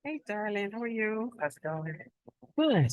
Hey, darling, how are you? How's it going? Good.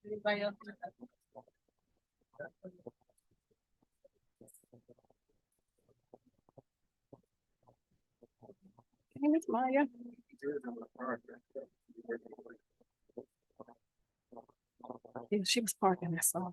Anybody else? Hey, Miss Maya. Yeah, she was parking, I saw.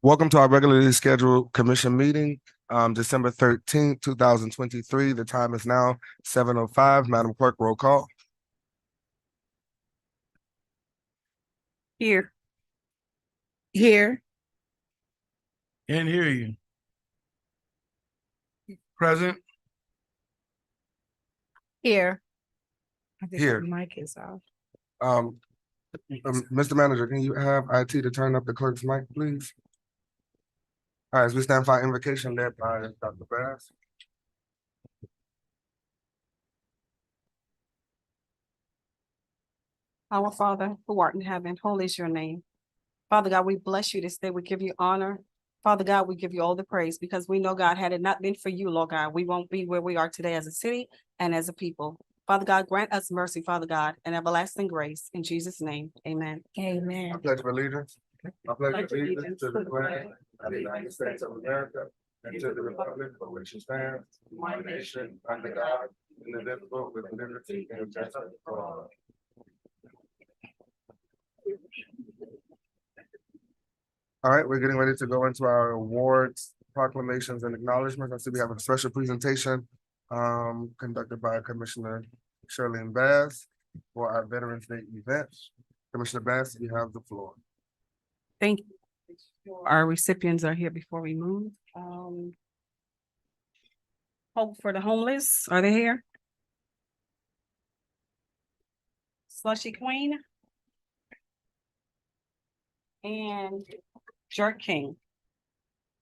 Welcome to our regularly scheduled commission meeting, December 13th, 2023. The time is now 7:05. Madam Clerk, roll call. Here. Here. Can't hear you. Present. Here. I think Here. the mic is off. Mr. Manager, can you have IT to turn up the clerk's mic, please? All right, as we stand for our invocation led by Dr. Bass. Our Father, who art in heaven, holy is your name. Father God, we bless you this day. We give you honor. Father God, we give you all the praise because we know, God, had it not been for you, Lord God, we won't be where we are today as a city and as a people. Father God, grant us mercy, Father God, and everlasting grace. In Jesus' name, amen. I Amen. pledge of allegiance. I pledge allegiance to the flag of the United States of America and to the republic for which it stands, one nation, under God, indivisible, with liberty and justice for all. All right, we're getting ready to go into our awards, proclamations, and acknowledgements. I see we have a special presentation conducted by Commissioner Shirley Bass for our Veterans Day event. Commissioner Bass, you have the floor. Thank you. Our recipients are here before we move. Hope for the Homeless, are they here? Slushy Queen. And Jerk King.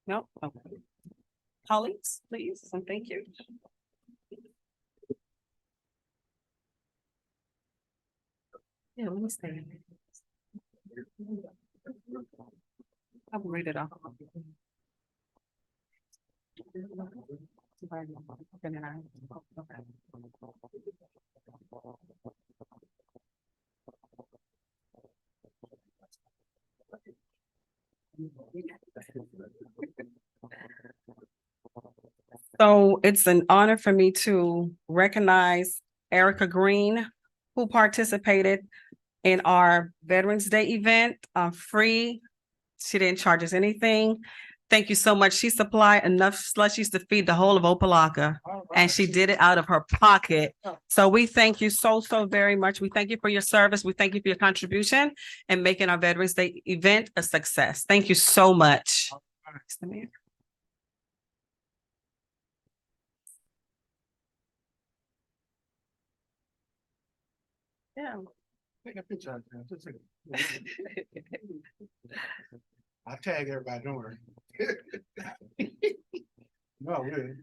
Nope, okay. Colleagues, please, and thank you. Yeah, let me stay. I'll read it off. So it's an honor for me to recognize Erica Green, who participated in our Veterans Day event, free. She didn't charge us anything. Thank you so much. She supplied enough slushies to feed the whole of Opa-Locka, and she did it out of her pocket. So we thank you so very much. We thank you for your service. We thank you for your contribution and making our Veterans Day event a success. Thank you so much. Mr. Mayor. Yeah. Take a picture of that. Just take it. I tag everybody, don't worry. No, really.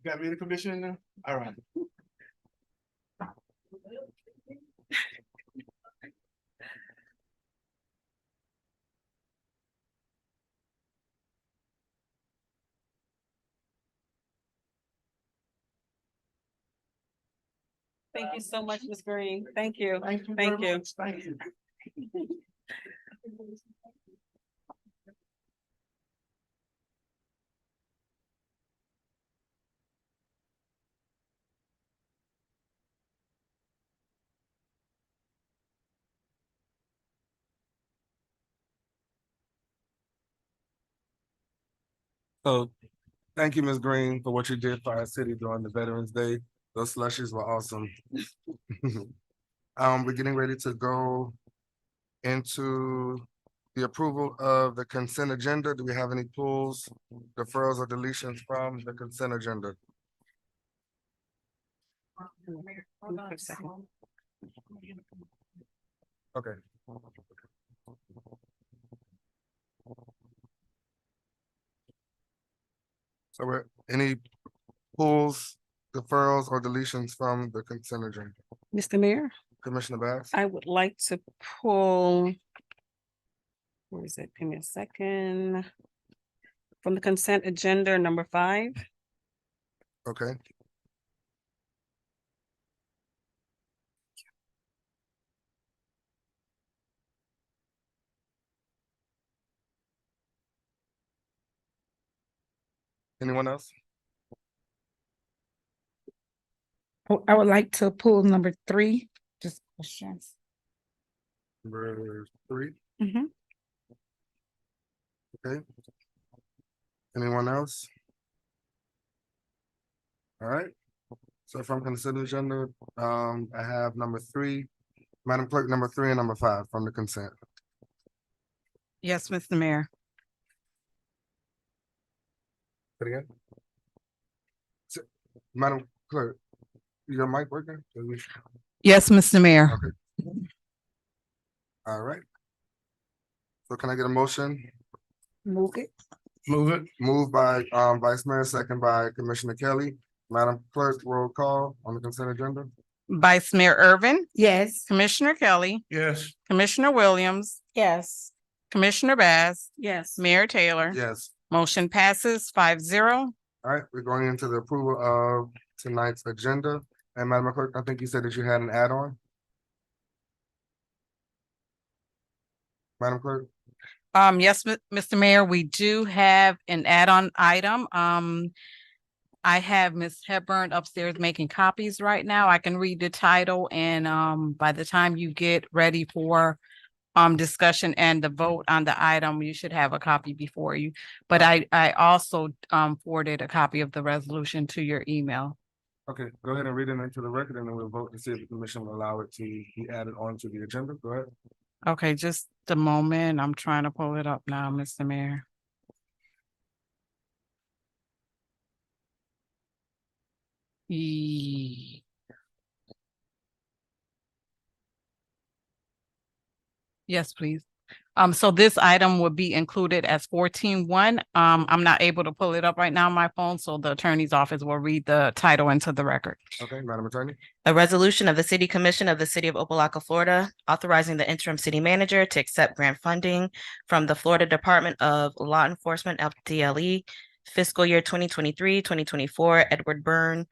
Got me in the commission now? All right. Thank you so much, Ms. Green. Thank you. Thank you. Thank very you. much. Thank you. So, thank you, Ms. Green, for what you did for our city during the Veterans Day. Those slushies were awesome. We're getting ready to go into the approval of the consent agenda. Do we have any pulls, deferrals, or deletions from the consent agenda? Okay. So any pulls, deferrals, or deletions from the consent agenda? Mr. Mayor, Commissioner Bass? I would like to pull. Where is it? Give me a second. From the consent agenda, number 5. Okay. Anyone else? I would like to pull number 3, just questions. Number 3? Mhm. Okay. Anyone else? All right. So from consent agenda, I have number 3, Madam Clerk, number 3 and number 5 from the consent. Yes, Mr. Mayor. Say it again. Madam Clerk, your mic working? Yes, Mr. Mayor. Okay. All right. So can I get a motion? Move it. Move it. Moved by Vice Mayor, second by Commissioner Kelly. Madam Clerk, roll call on the consent agenda. Vice Mayor Irvin, Yes. Commissioner Kelly, Yes. Commissioner Williams, Yes. Commissioner Bass, Yes. Mayor Taylor. Yes. Motion passes 5-0. All right, we're going into the approval of tonight's agenda. And Madam Clerk, I think you said that you had an add-on. Madam Clerk? Yes, Mr. Mayor, we do have an add-on item. I have Ms. Hepburn upstairs making copies right now. I can read the title and, by the time you get ready for discussion and the vote on the item, you should have a copy before you. But I also, forwarded a copy of the resolution to your email. Okay, go ahead and read it into the record and then we'll vote to see if the commission will allow it to be added onto the agenda. Go ahead. Okay, just a moment. I'm trying to pull it up now, Mr. Mayor. Ye- Yes, please. So this item would be included as 14-1. I'm not able to pull it up right now on my phone, so the attorney's office will read the title into the record. Okay, Madam Attorney? A resolution of the City Commission of the City of Opa-Locka, Florida, authorizing the interim city manager to accept grant funding from the Florida Department of Law Enforcement, FDLE, fiscal year 2023-2024 Edward Byrne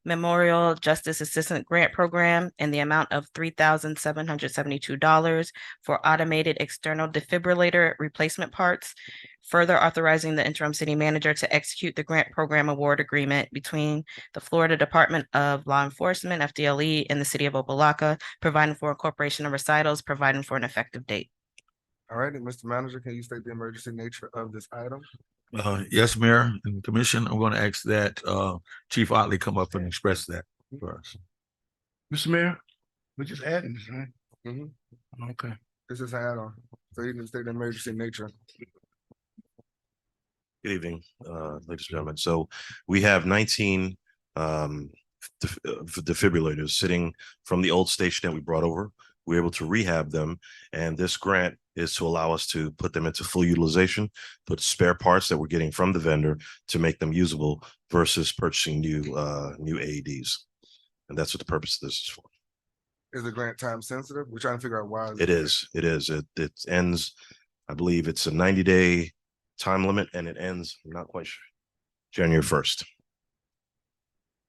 Memorial Justice Assistant Grant Program in the amount of $3,772 for automated external defibrillator replacement parts. Further authorizing the interim city manager to execute the grant program award agreement between the Florida Department of Law Enforcement, FDLE, and the City of Opa-Locka, providing for incorporation of recitals, providing for an effective date. All right, and Mr. Manager, can you state the emergency nature of this item? Yes, Mayor and Commission, I'm going to ask that Chief Otley come up and express that for us. Mr. Mayor, we're just adding this, right? Mhm. Okay. This is an add-on, so you can state the emergency nature. Good evening, ladies and gentlemen. So we have 19 defibrillators sitting from the old station that we brought over. We were able to rehab them, and this grant is to allow us to put them into full utilization, put spare parts that we're getting from the vendor to make them usable versus purchasing new AEDs. And that's what the purpose of this is for. Is the grant time sensitive? We're trying to figure out why. It is. It ends, I believe it's a 90-day time limit, and it ends, I'm not quite sure, January 1st.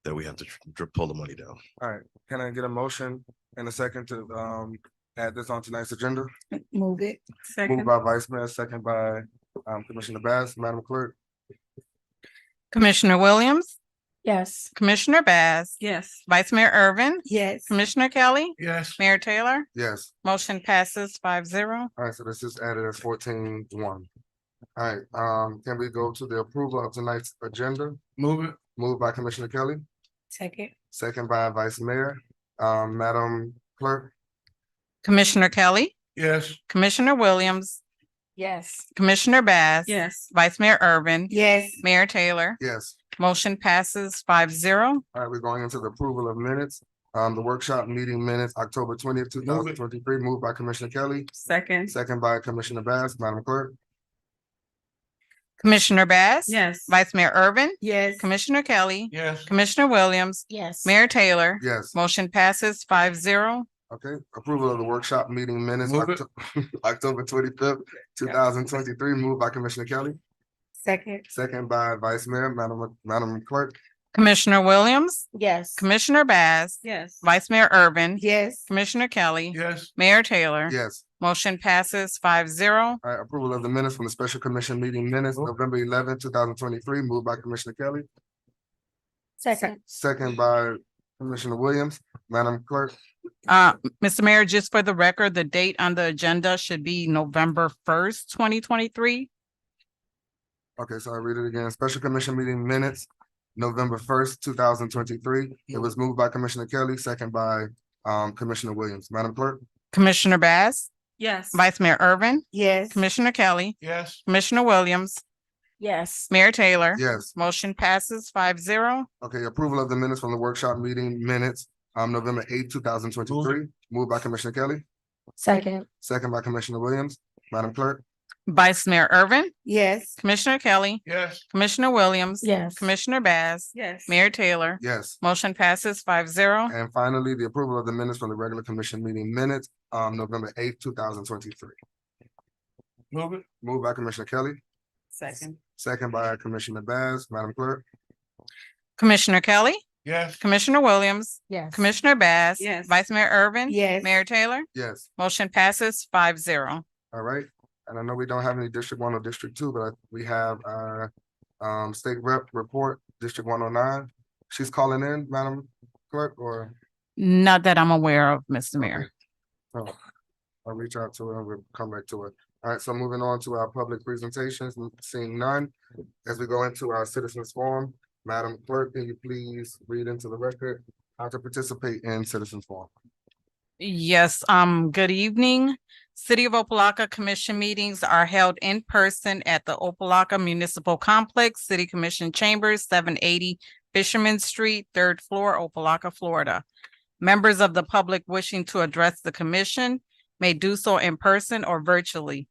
That we have to pull the money down. All right, can I get a motion and a second to add this on tonight's agenda? Move it. Moved Second. by Vice Mayor, second by Commissioner Bass. Madam Clerk? Commissioner Williams, Yes. Commissioner Bass, Yes. Vice Mayor Irvin, Yes. Commissioner Kelly, Yes. Mayor Taylor, Yes. motion passes 5-0. All right, so this is added as 14-1. All right, can we go to the approval of tonight's agenda? Move it. Moved by Commissioner Kelly, Second. second by Vice Mayor. Madam Clerk? Commissioner Kelly, Yes. Commissioner Williams, Yes. Commissioner Bass. Yes. Vice Mayor Irvin. Yes. Mayor Taylor, Yes. motion passes 5-0. All right, we're going into the approval of minutes. The workshop meeting minutes, October 20th, 2023, moved by Commissioner Kelly, Second. second by Commissioner Bass. Madam Clerk? Commissioner Bass. Yes. Vice Mayor Irvin, Yes. Commissioner Kelly, Yes. Commissioner Williams, Yes. Mayor Taylor, Yes. motion passes 5-0. Okay, approval of the workshop meeting minutes, Move it. October 25th, 2023, moved by Commissioner Kelly, Second. second by Vice Mayor. Madam Clerk? Commissioner Williams, Yes. Commissioner Bass, Yes. Vice Mayor Irvin, Yes. Commissioner Kelly, Yes. Mayor Taylor, Yes. motion passes 5-0. All right, approval of the minutes from the special commission meeting minutes, November 11th, 2023, moved by Commissioner Kelly, Second. second by Commissioner Williams. Madam Clerk? Mr. Mayor, just for the record, the date on the agenda should be November 1st, 2023. Okay, so I read it again. Special commission meeting minutes, November 1st, 2023. It was moved by Commissioner Kelly, second by Commissioner Williams. Madam Clerk? Commissioner Bass, Yes. Vice Mayor Irvin, Yes. Commissioner Kelly, Yes. Commissioner Williams, Yes. Mayor Taylor. Yes. Motion passes 5-0. Okay, approval of the minutes from the workshop meeting minutes, November 8th, 2023. Moved by Commissioner Kelly, Second. second by Commissioner Williams. Madam Clerk? Vice Mayor Irvin, Yes. Commissioner Kelly, Yes. Commissioner Williams. Yes. Commissioner Bass, Yes. Mayor Taylor. Yes. Motion passes 5-0. And finally, the approval of the minutes from the regular commission meeting minutes, November 8th, 2023. Move it. Moved by Commissioner Kelly, Second. second by Commissioner Bass. Madam Clerk? Commissioner Kelly, Yes. Commissioner Williams, Yes. Commissioner Bass. Yes. Vice Mayor Irvin. Yes. Mayor Taylor. Yes. Motion passes 5-0. All right, and I know we don't have any District 1 or District 2, but we have our state rep report, District 109. She's calling in, Madam Clerk, or? Not that I'm aware of, Mr. Mayor. Okay. Oh, I'll reach out to her and we'll come back to it. All right, so moving on to our public presentations, seeing none. As we go into our citizens forum, Madam Clerk, can you please read into the record how to participate in citizens forum? Yes, good evening. City of Opa-Locka Commission meetings are held in person at the Opa-Locka Municipal Complex, City Commission Chambers, 780 Fisherman Street, 3rd floor, Opa-Locka, Florida. Members of the public wishing to address the commission may do so in person or virtually.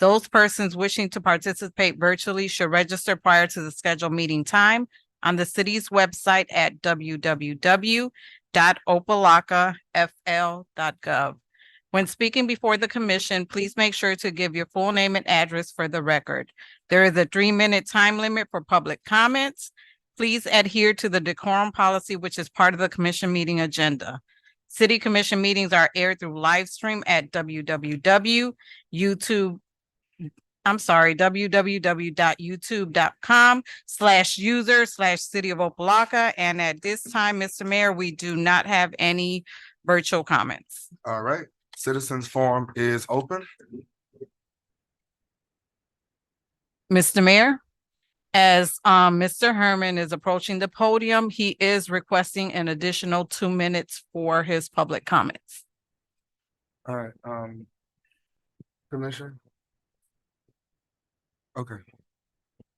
Those persons wishing to participate virtually should register prior to the scheduled meeting time on the city's website at www.opalockafl.gov. When speaking before the commission, please make sure to give your full name and address for the record. There is a 3-minute time limit for public comments. Please adhere to the decorum policy, which is part of the commission meeting agenda. City commission meetings are aired through live stream at www.youtube.com/user/City of Opa-Locka. And at this time, Mr. Mayor, we do not have any virtual comments. All right, citizens forum is open. Mr. Mayor, as Mr. Herman is approaching the podium, he is requesting an additional 2 minutes for his public comments. All right, Commissioner. Okay.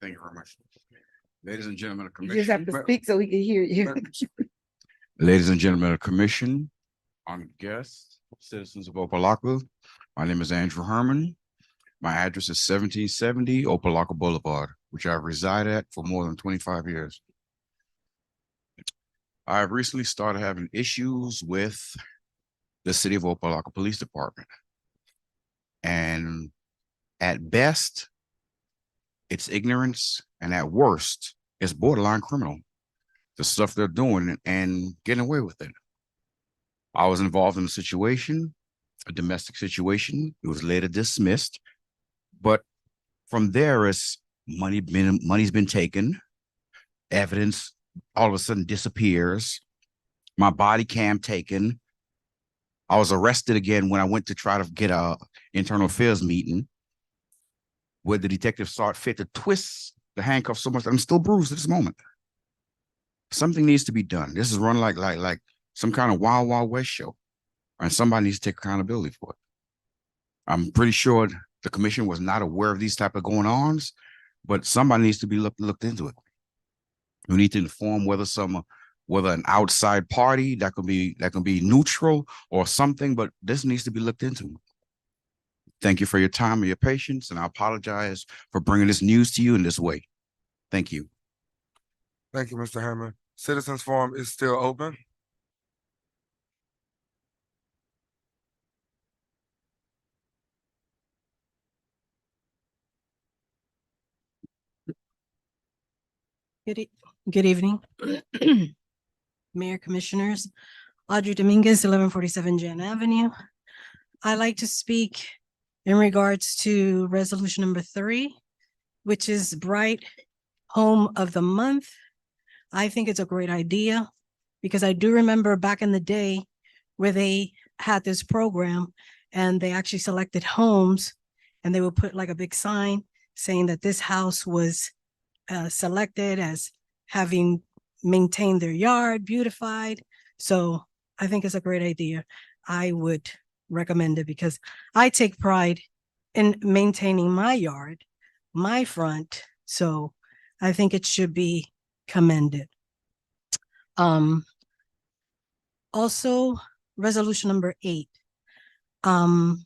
Thank you very much. Ladies and gentlemen of the You just have to commission. speak so we can hear you. Ladies and gentlemen of the commission, honored guests, citizens of Opa-Locka. My name is Andrew Herman. My address is 1770 Opa-Locka Boulevard, which I've resided at for more than 25 years. I've recently started having issues with the City of Opa-Locka Police Department. And at best, it's ignorance, and at worst, it's borderline criminal. The stuff they're doing and getting away with it. I was involved in a situation, a domestic situation. It was later dismissed, but from there, it's money's been taken. Evidence all of a sudden disappears. My body cam taken. I was arrested again when I went to try to get a internal affairs meeting, where the detective saw it fit to twist the handcuffs so much that I'm still bruised at this moment. Something needs to be done. This is run like some kind of Wild Wild West show, and somebody needs to take accountability for it. I'm pretty sure the commission was not aware of these type of going-ons, but somebody needs to be looked into it. We need to inform whether an outside party that can be neutral or something, but this needs to be looked into. Thank you for your time and your patience, and I apologize for bringing this news to you in this way. Thank you. Thank you, Mr. Herman. Citizens forum is still open. Good evening. Mayor, Commissioners, Audrey Dominguez, 1147 Jan Avenue. I'd like to speak in regards to resolution number 3, which is Bright Home of the Month. I think it's a great idea because I do remember back in the day where they had this program and they actually selected homes and they would put like a big sign saying that this house was selected as having maintained their yard, beautified. So I think it's a great idea. I would recommend it because I take pride in maintaining my yard, my front. So I think it should be commended. Also, resolution number 8. I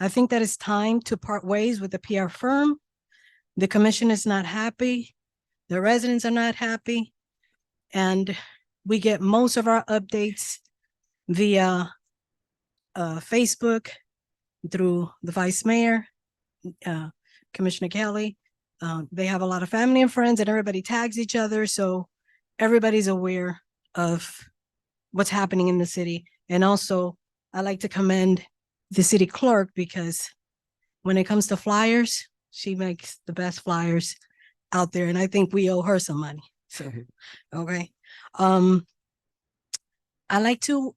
think that it's time to part ways with the PR firm. The commission is not happy. The residents are not happy. And we get most of our updates via Facebook through the Vice Mayor, Commissioner Kelly. They have a lot of family and friends and everybody tags each other. So everybody's aware of what's happening in the city. And also, I like to commend the city clerk because when it comes to flyers, she makes the best flyers out there, and I think we owe her some money. So, okay. I like to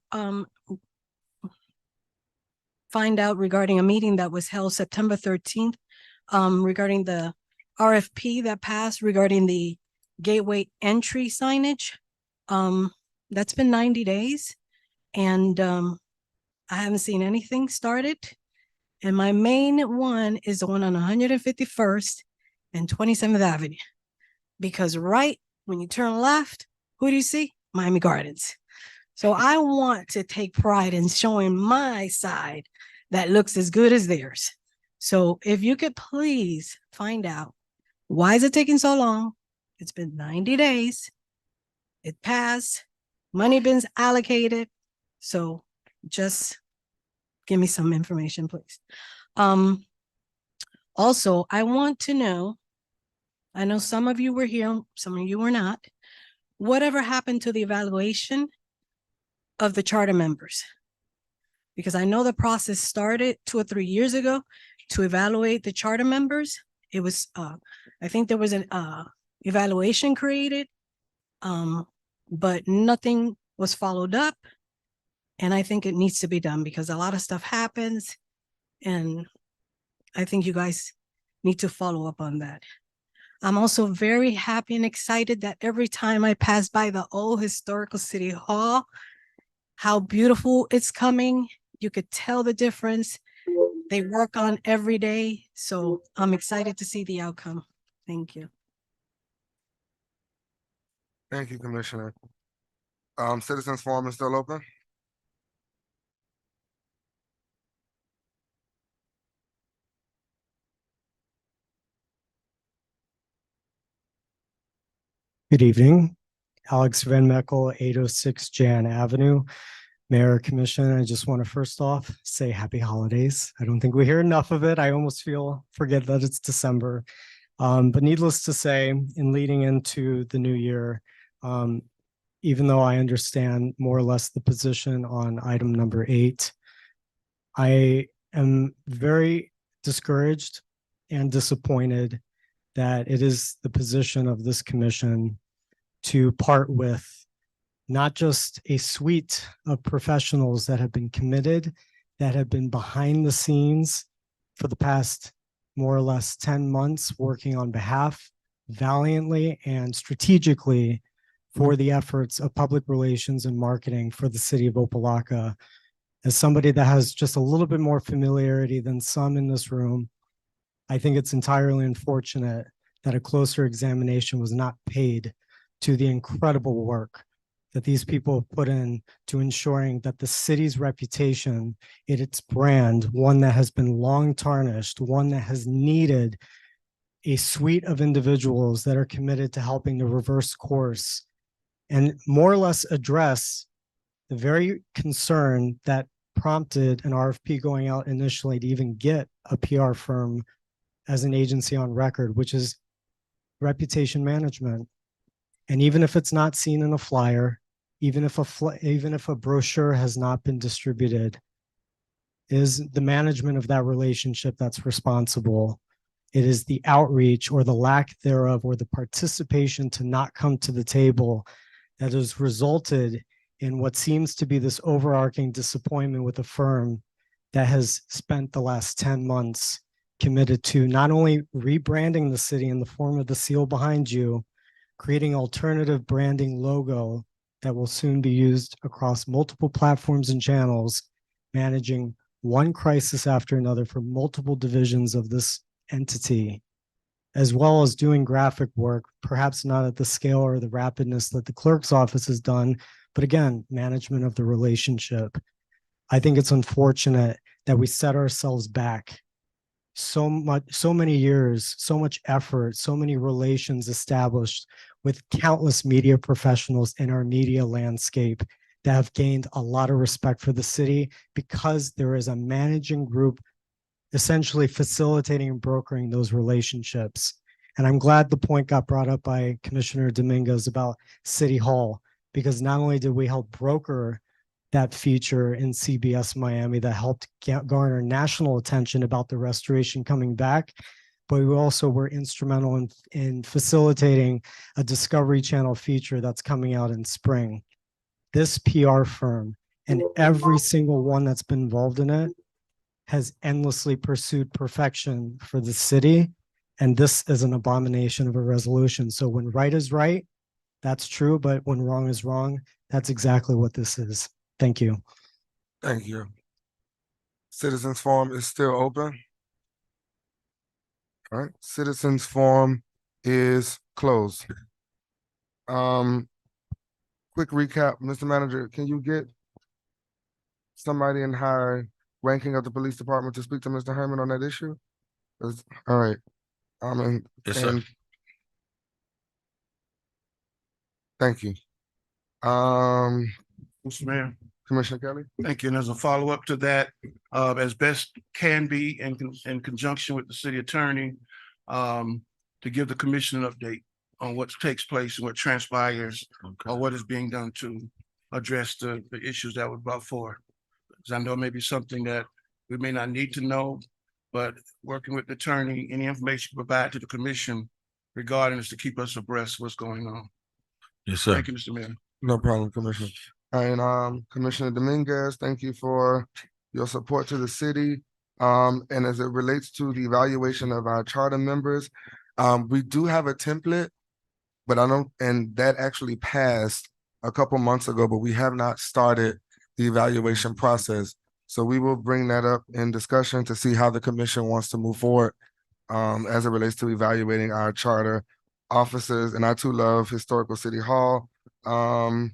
find out regarding a meeting that was held September 13th, regarding the RFP that passed regarding the gateway entry signage. That's been 90 days and I haven't seen anything started. And my main one is the one on 151st and 27th Avenue. Because right when you turn left, who do you see? Miami Gardens. So I want to take pride in showing my side that looks as good as theirs. So if you could please find out, why is it taking so long? It's been 90 days. It passed. Money been allocated. So just give me some information, please. Also, I want to know, I know some of you were here, some of you were not. Whatever happened to the evaluation of the charter members? Because I know the process started 2 or 3 years ago to evaluate the charter members. It was, I think there was an evaluation created, but nothing was followed up. And I think it needs to be done because a lot of stuff happens. And I think you guys need to follow up on that. I'm also very happy and excited that every time I pass by the old historical city hall, how beautiful it's coming. You could tell the difference. They work on every day. So I'm excited to see the outcome. Thank you. Thank you, Commissioner. Citizens Forum is still open? Good evening. Alex Van Meckel, 806 Jan Avenue. Mayor, Commission, I just want to first off say happy holidays. I don't think we hear enough of it. I almost forget that it's December. But needless to say, in leading into the new year, even though I understand more or less the position on item number 8, I am very discouraged and disappointed that it is the position of this commission to part with not just a suite of professionals that have been committed, that have been behind the scenes for the past more or less 10 months, working on behalf valiantly and strategically for the efforts of public relations and marketing for the city of Opa-Locka. As somebody that has just a little bit more familiarity than some in this room, I think it's entirely unfortunate that a closer examination was not paid to the incredible work that these people have put in to ensuring that the city's reputation, its brand, one that has been long tarnished, one that has needed a suite of individuals that are committed to helping to reverse course and more or less address the very concern that prompted an RFP going out initially to even get a PR firm as an agency on record, which is reputation management. And even if it's not seen in a flyer, even if a brochure has not been distributed, is the management of that relationship that's responsible. It is the outreach or the lack thereof or the participation to not come to the table that has resulted in what seems to be this overarching disappointment with a firm that has spent the last 10 months committed to not only rebranding the city in the form of the seal behind you, creating alternative branding logo that will soon be used across multiple platforms and channels, managing one crisis after another for multiple divisions of this entity, as well as doing graphic work, perhaps not at the scale or the rapidness that the clerk's office has done, but again, management of the relationship. I think it's unfortunate that we set ourselves back so many years, so much effort, so many relations established with countless media professionals in our media landscape that have gained a lot of respect for the city because there is a managing group essentially facilitating and brokering those relationships. And I'm glad the point got brought up by Commissioner Dominguez about City Hall, because not only did we help broker that feature in CBS Miami that helped garner national attention about the restoration coming back. But we also were instrumental in facilitating a Discovery Channel feature that's coming out in spring. This PR firm and every single one that's been involved in it has endlessly pursued perfection for the city. And this is an abomination of a resolution. So when right is right, that's true. But when wrong is wrong, that's exactly what this is. Thank you. Thank you. Citizens Forum is still open. All right, Citizens Forum is closed. Quick recap, Mr. Manager, can you get somebody in high ranking of the police department to speak to Mr. Herman on that issue? All right. Yes, sir. Thank you. Mr. Mayor, Commissioner Kelly? thank you. And as a follow-up to that, as best can be in conjunction with the city attorney, to give the commission an update on what takes place and what transpires or what is being done to address the issues that were brought forward. Because I know it may be something that we may not need to know, but working with the attorney, any information you provide to the commission regarding is to keep us abreast of what's going on. Yes, sir. Thank you, Mr. Mayor. No problem, Commissioner. And Commissioner Dominguez, thank you for your support to the city. And as it relates to the evaluation of our charter members, we do have a template, but and that actually passed a couple months ago, but we have not started the evaluation process. So we will bring that up in discussion to see how the commission wants to move forward as it relates to evaluating our charter officers. And I too love Historical City Hall. Mr.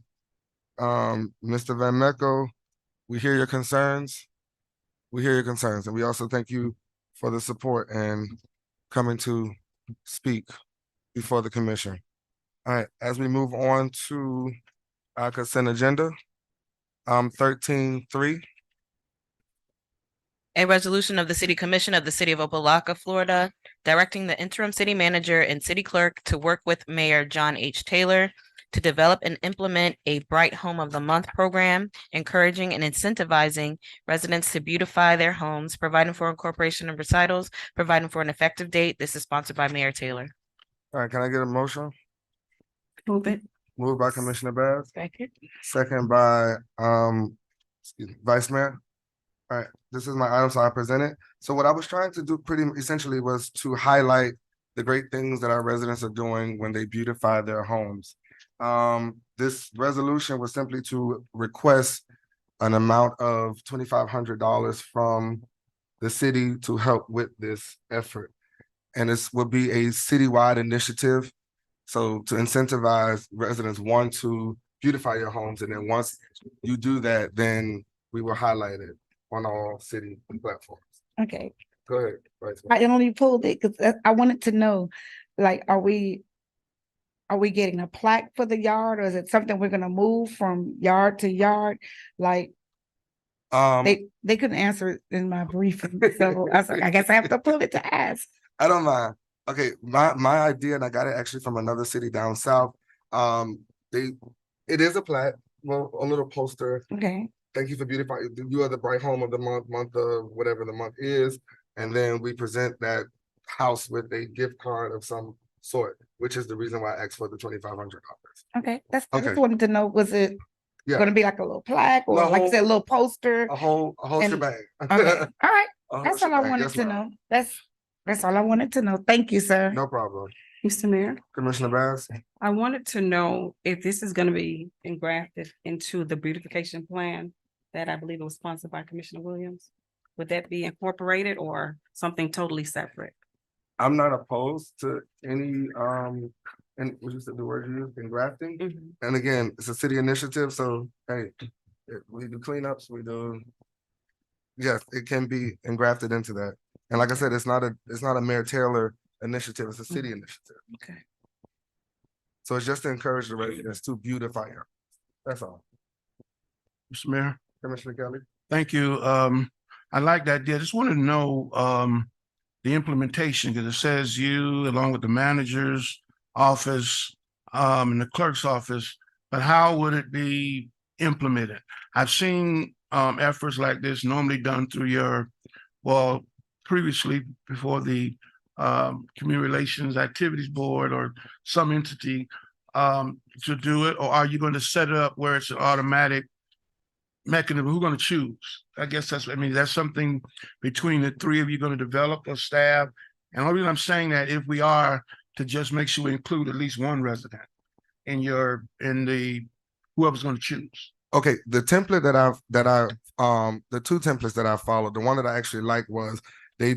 Van Meckel, we hear your concerns. We hear your concerns, and we also thank you for the support and coming to speak before the commission. All right, as we move on to our consent agenda, 13.3. A resolution of the City Commission of the City of Opa-Locka, Florida, directing the interim city manager and city clerk to work with Mayor John H. Taylor to develop and implement a Bright Home of the Month program, encouraging and incentivizing residents to beautify their homes, providing for incorporation of recitals, providing for an effective date. This is sponsored by Mayor Taylor. All right, can I get a motion? Move it. Moved by Commissioner Bass, Second. second by Vice Mayor. All right, this is my item, so I present it. So what I was trying to do pretty essentially was to highlight the great things that our residents are doing when they beautify their homes. This resolution was simply to request an amount of $2,500 from the city to help with this effort. And this will be a citywide initiative. So to incentivize residents, one, to beautify your homes, and then once you do that, then we will highlight it on all city platforms. Okay, Go ahead, Vice Mayor. I only pulled it because I wanted to know, like, are we getting a plaque for the yard, or is it something we're gonna move from yard to yard? Like, they couldn't answer it in my briefing, so I was like, I guess I have to pull it to ask. I don't mind. Okay, my idea, and I got it actually from another city down south. It is a plaque, well, a little poster. Okay, Thank you for beautifying. You are the bright home of the month of whatever the month is, and then we present that house with a gift card of some sort, which is the reason why I asked for the $2,500. okay, I just Okay. wanted to know, was it Yeah, gonna be like a little plaque, or No, like you said, a little poster? a whole And- shebang. Okay, all right, A whole that's all I shebang. wanted Yes, to ma'am. know. That's all I wanted to know. Thank you, sir. No problem. Mr. Mayor, Commissioner Bass? I wanted to know if this is gonna be engrafted into the beautification plan that I believe it was sponsored by Commissioner Williams. Would that be incorporated or something totally separate? I'm not opposed to any, and what you said, the word you used, engrafting. Mhm. And again, it's a city initiative, so hey, we do cleanups, we do. Yes, it can be engrafted into that. And like I said, it's not a Mayor Taylor initiative, it's a city initiative. Okay. So it's just to encourage the residents to beautify it. That's all. Mr. Mayor, Commissioner Kelly? thank you. I like that idea. I just want to know, the implementation, because it says you, along with the manager's office, and the clerk's office, but how would it be implemented. I've seen efforts like this normally done through previously before the Community Relations Activities Board or some entity to do it, or are you going to set it up where it's an automatic mechanism? Who's going to choose? I guess that's something between the three of you going to develop or staff. And the only reason I'm saying that, if we are, to just make sure we include at least one resident in whoever's going to choose. Okay, the template the two templates that I followed, the one that I actually liked was they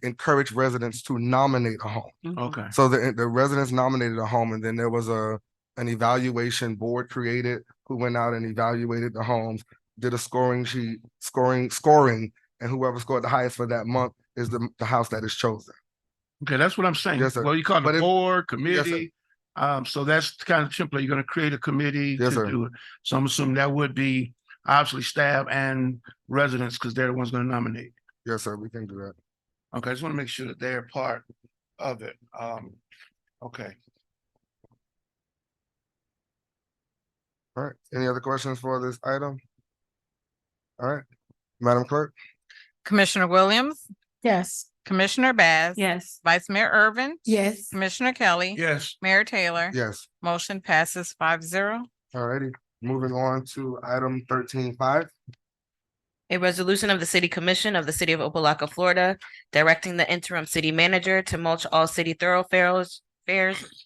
encourage residents to nominate a home. Okay. So the residents nominated a home, and then there was an evaluation board created who went out and evaluated the homes, did a scoring sheet, scoring, and whoever scored the highest for that month is the house that is chosen. Okay, that's what I'm saying. Yes, sir. Well, you call it a board, committee. Yes, So that's the kind of template. You're going to create a committee Yes, to sir. do it. So I'm assuming that would be obviously staff and residents, because they're the ones going to nominate. Yes, sir, we can do that. Okay, I just want to make sure that they're part of it. Okay. All right, any other questions for this item? All right, Madam Clerk? Commissioner Williams, Yes. Commissioner Baz. Yes. Vice Mayor Irvin. Yes. Commissioner Kelly. Yes. Mayor Taylor. Yes. Motion passes 5-0. All righty, moving on to item 13.5. A resolution of the City Commission of the City of Opa-Locka, Florida, directing the interim city manager to mulch all city thoroughfares,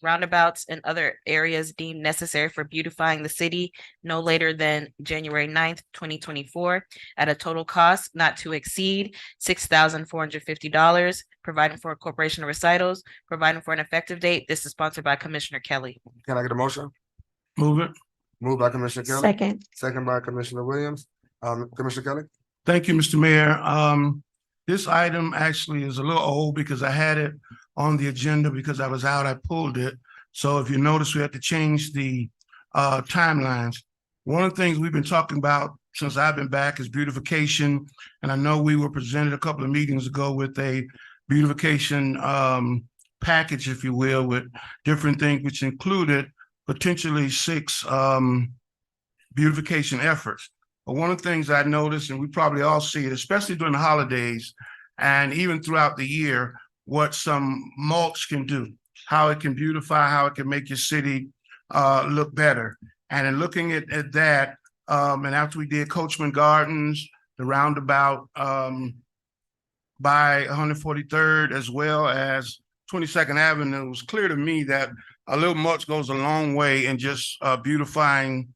roundabouts, and other areas deemed necessary for beautifying the city no later than January 9th, 2024, at a total cost not to exceed $6,450, providing for a corporation of recitals, providing for an effective date. This is sponsored by Commissioner Kelly. Can I get a motion? Move it. Moved by Commissioner Kelly. Second. Second by Commissioner Williams. Commissioner Kelly? Thank you, Mr. Mayor. This item actually is a little old because I had it on the agenda because I was out, I pulled it. So if you notice, we had to change the timelines. One of the things we've been talking about since I've been back is beautification. And I know we were presented a couple of meetings ago with a beautification package, if you will, with different things, which included potentially 6 beautification efforts. But one of the things I noticed, and we probably all see it, especially during the holidays and even throughout the year, what some mulch can do, how it can beautify, how it can make your city look better. And in looking at that, and after we did Coachman Gardens, the roundabout by 143rd, as well as 22nd Avenue, it was clear to me that a little mulch goes a long way in just beautifying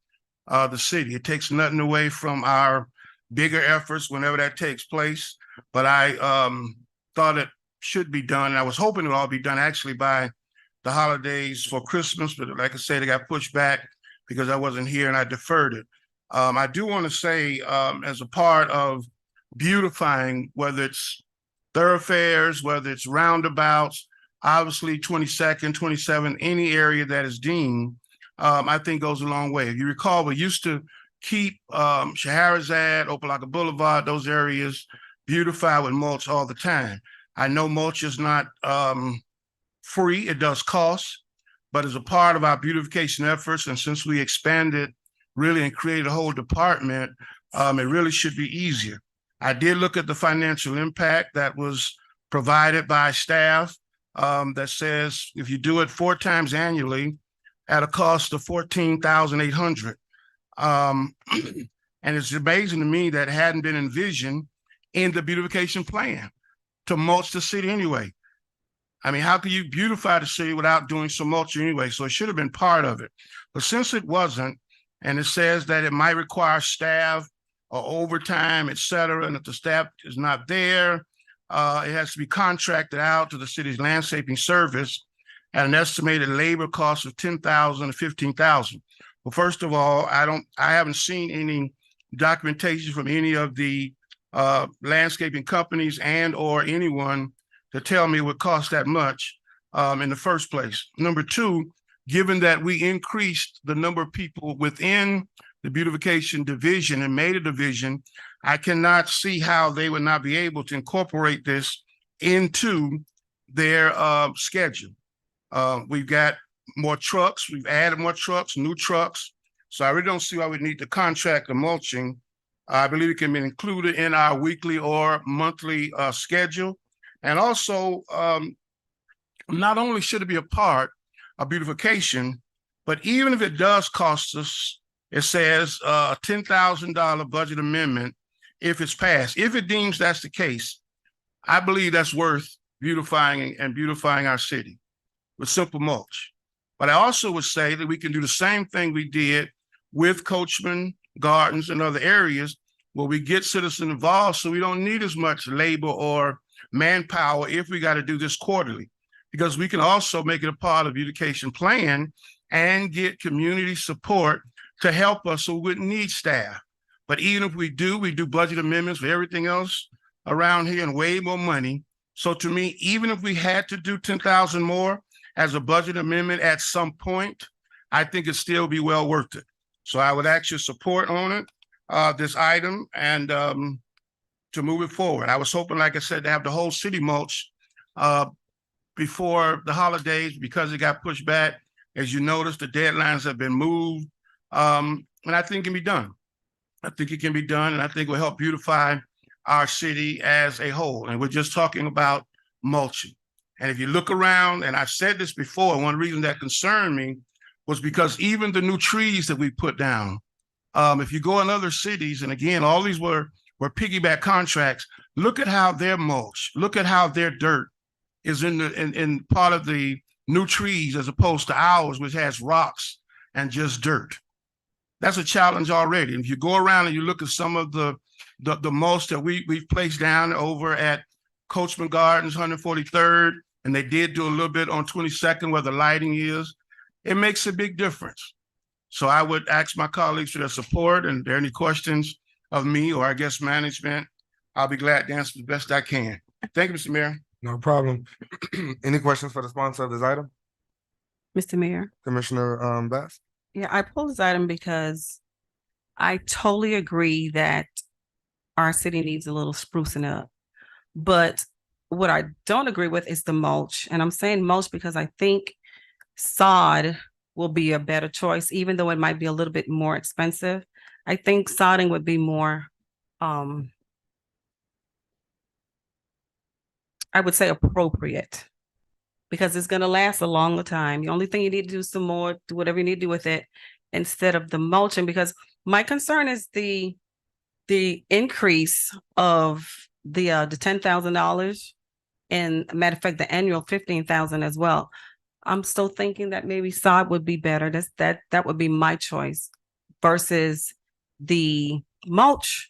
the city. It takes nothing away from our bigger efforts whenever that takes place. But I thought it should be done. And I was hoping it would all be done actually by the holidays for Christmas. But like I said, it got pushed back because I wasn't here and I deferred it. I do want to say, as a part of beautifying, whether it's thoroughfares, whether it's roundabouts, obviously 22nd, 27th, any area that is deemed, I think goes a long way. If you recall, we used to keep Scheherazade, Opa-Locka Boulevard, those areas beautified with mulch all the time. I know mulch is not free, it does cost, but as a part of our beautification efforts, and since we expanded really and created a whole department, it really should be easier. I did look at the financial impact that was provided by staff that says if you do it 4 times annually at a cost of $14,800. And it's amazing to me that it hadn't been envisioned in the beautification plan to mulch the city anyway. I mean, how can you beautify the city without doing some mulch anyway? So it should have been part of it. But since it wasn't, and it says that it might require staff or overtime, et cetera, and if the staff is not there, it has to be contracted out to the city's landscaping service at an estimated labor cost of $10,000 to $15,000. Well, first of all, I haven't seen any documentation from any of the landscaping companies and or anyone to tell me it would cost that much in the first place. Number 2, given that we increased the number of people within the beautification division and made a division, I cannot see how they would not be able to incorporate this into their schedule. We've got more trucks, we've added more trucks, new trucks. So I really don't see why we need to contract the mulching. I believe it can be included in our weekly or monthly schedule. And also, not only should it be a part of beautification, but even if it does cost us, it says a $10,000 budget amendment if it's passed. If it deems that's the case, I believe that's worth beautifying our city with simple mulch. But I also would say that we can do the same thing we did with Coachman Gardens and other areas where we get citizens involved so we don't need as much labor or manpower if we got to do this quarterly, because we can also make it a part of beautification plan and get community support to help us so we wouldn't need staff. But even if we do budget amendments for everything else around here and way more money. So to me, even if we had to do 10,000 more as a budget amendment at some point, I think it'd still be well worth it. So I would ask your support on it, this item, and to move it forward. I was hoping, like I said, to have the whole city mulch before the holidays because it got pushed back. As you notice, the deadlines have been moved, and I think it can be done. I think it can be done, and I think it will help beautify our city as a whole. And we're just talking about mulching. And if you look around, and I've said this before, one reason that concerned me was because even the new trees that we put down, if you go in other cities, and again, all these were piggyback contracts, look at how their mulch, look at how their dirt is in part of the new trees as opposed to ours, which has rocks and just dirt. That's a challenge already. And if you go around and you look at some of the mulch that we've placed down over at Coachman Gardens, 143rd, and they did do a little bit on 22nd where the lighting is, it makes a big difference. So I would ask my colleagues for their support, and if there are any questions of me or I guess management, I'll be glad to answer the best I can. Thank you, Mr. Mayor. No problem. Any questions for the sponsor of this item? Mr. Mayor. Commissioner Bass? Yeah, I pulled this item because I totally agree that our city needs a little sprucing up. But what I don't agree with is the mulch. And I'm saying mulch because I think sod will be a better choice, even though it might be a little bit more expensive. I think sodding would be more, I would say appropriate, because it's going to last a longer time. The only thing you need to do is some more, do whatever you need to do with it instead of the mulching, because my concern is the increase of the $10,000 and matter of fact, the annual 15,000 as well. I'm still thinking that maybe sod would be better. That would be my choice versus the mulch,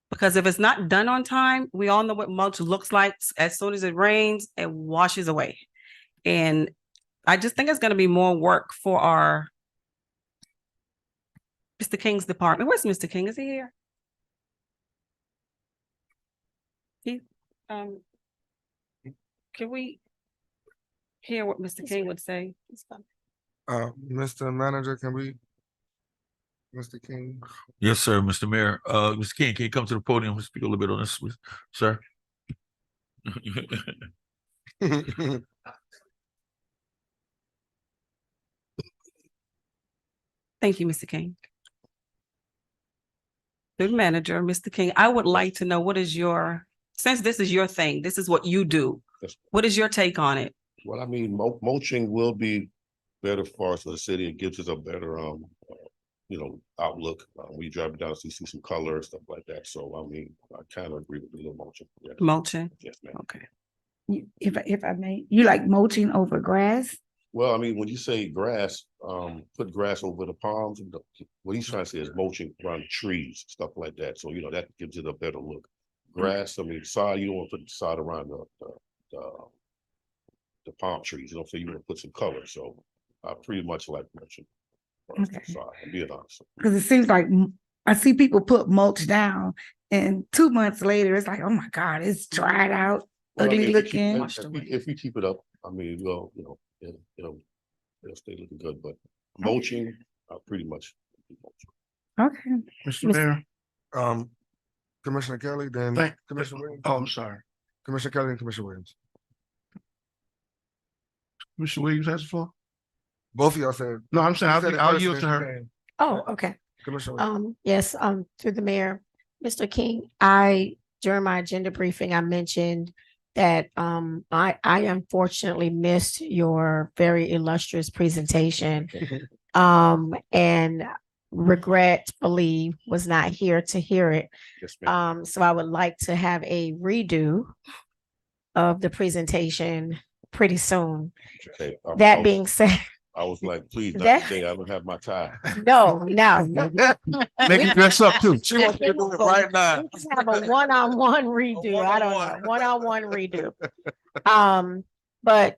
because if it's not done on time, we all know what mulch looks like. As soon as it rains, it washes away. And I just think it's going to be more work for our Mr. King's department. Where's Mr. King? Is he here? Can we hear what Mr. King would say? Mr. Manager, can we? Mr. King? Yes, sir, Mr. Mayor. Mr. King, can you come to the podium and speak a little bit on this, sir? Thank you, Mr. King. Good manager, Mr. King, I would like to know what is your, since this is your thing, this is what you do. What is your take on it? Well, I mean, mulching will be better for us, for the city. It gives us a better, outlook. We drive down, see some color and stuff like that. So, I mean, I kind of agree with the little mulching. Yeah. Mulching? Yes, ma'am. Okay. If I may, you like mulching over grass? Well, I mean, when you say grass, put grass over the palms. What he's trying to say is mulching around the trees, stuff like that. So, that gives it a better look. Grass, I mean, sod, you don't want to put the sod around the palm trees, so you want to put some color. So I pretty much like mulching. Okay. I'm being honest. Because it seems like I see people put mulch down and 2 months later, it's like, oh my God, it's dried out, Well, ugly if looking. we keep it up, I mean, well, it'll stay looking good, but mulching, pretty much. Okay. Mr. Mayor. Commissioner Kelly, then Commissioner Williams. Oh, I'm sorry. Commissioner Kelly and Commissioner Williams. Mr. Williams has the floor. Both of y'all said. No, I'm saying You said it I'll first, yield to then her. King. Oh, okay. Commissioner. Williams. Yes, through the mayor, Mr. King, during my agenda briefing, I mentioned that, I unfortunately missed your very illustrious presentation. And regretfully was not here to hear it. Yes, ma'am. So I would like to have a redo of the presentation pretty soon. Okay, That being said, I was like, please, That- Dr. King, I don't have my tie. no. Make it dress up too. She wants me to do it right now. Let's have a one-on-one redo. I don't know, one-on-one redo. But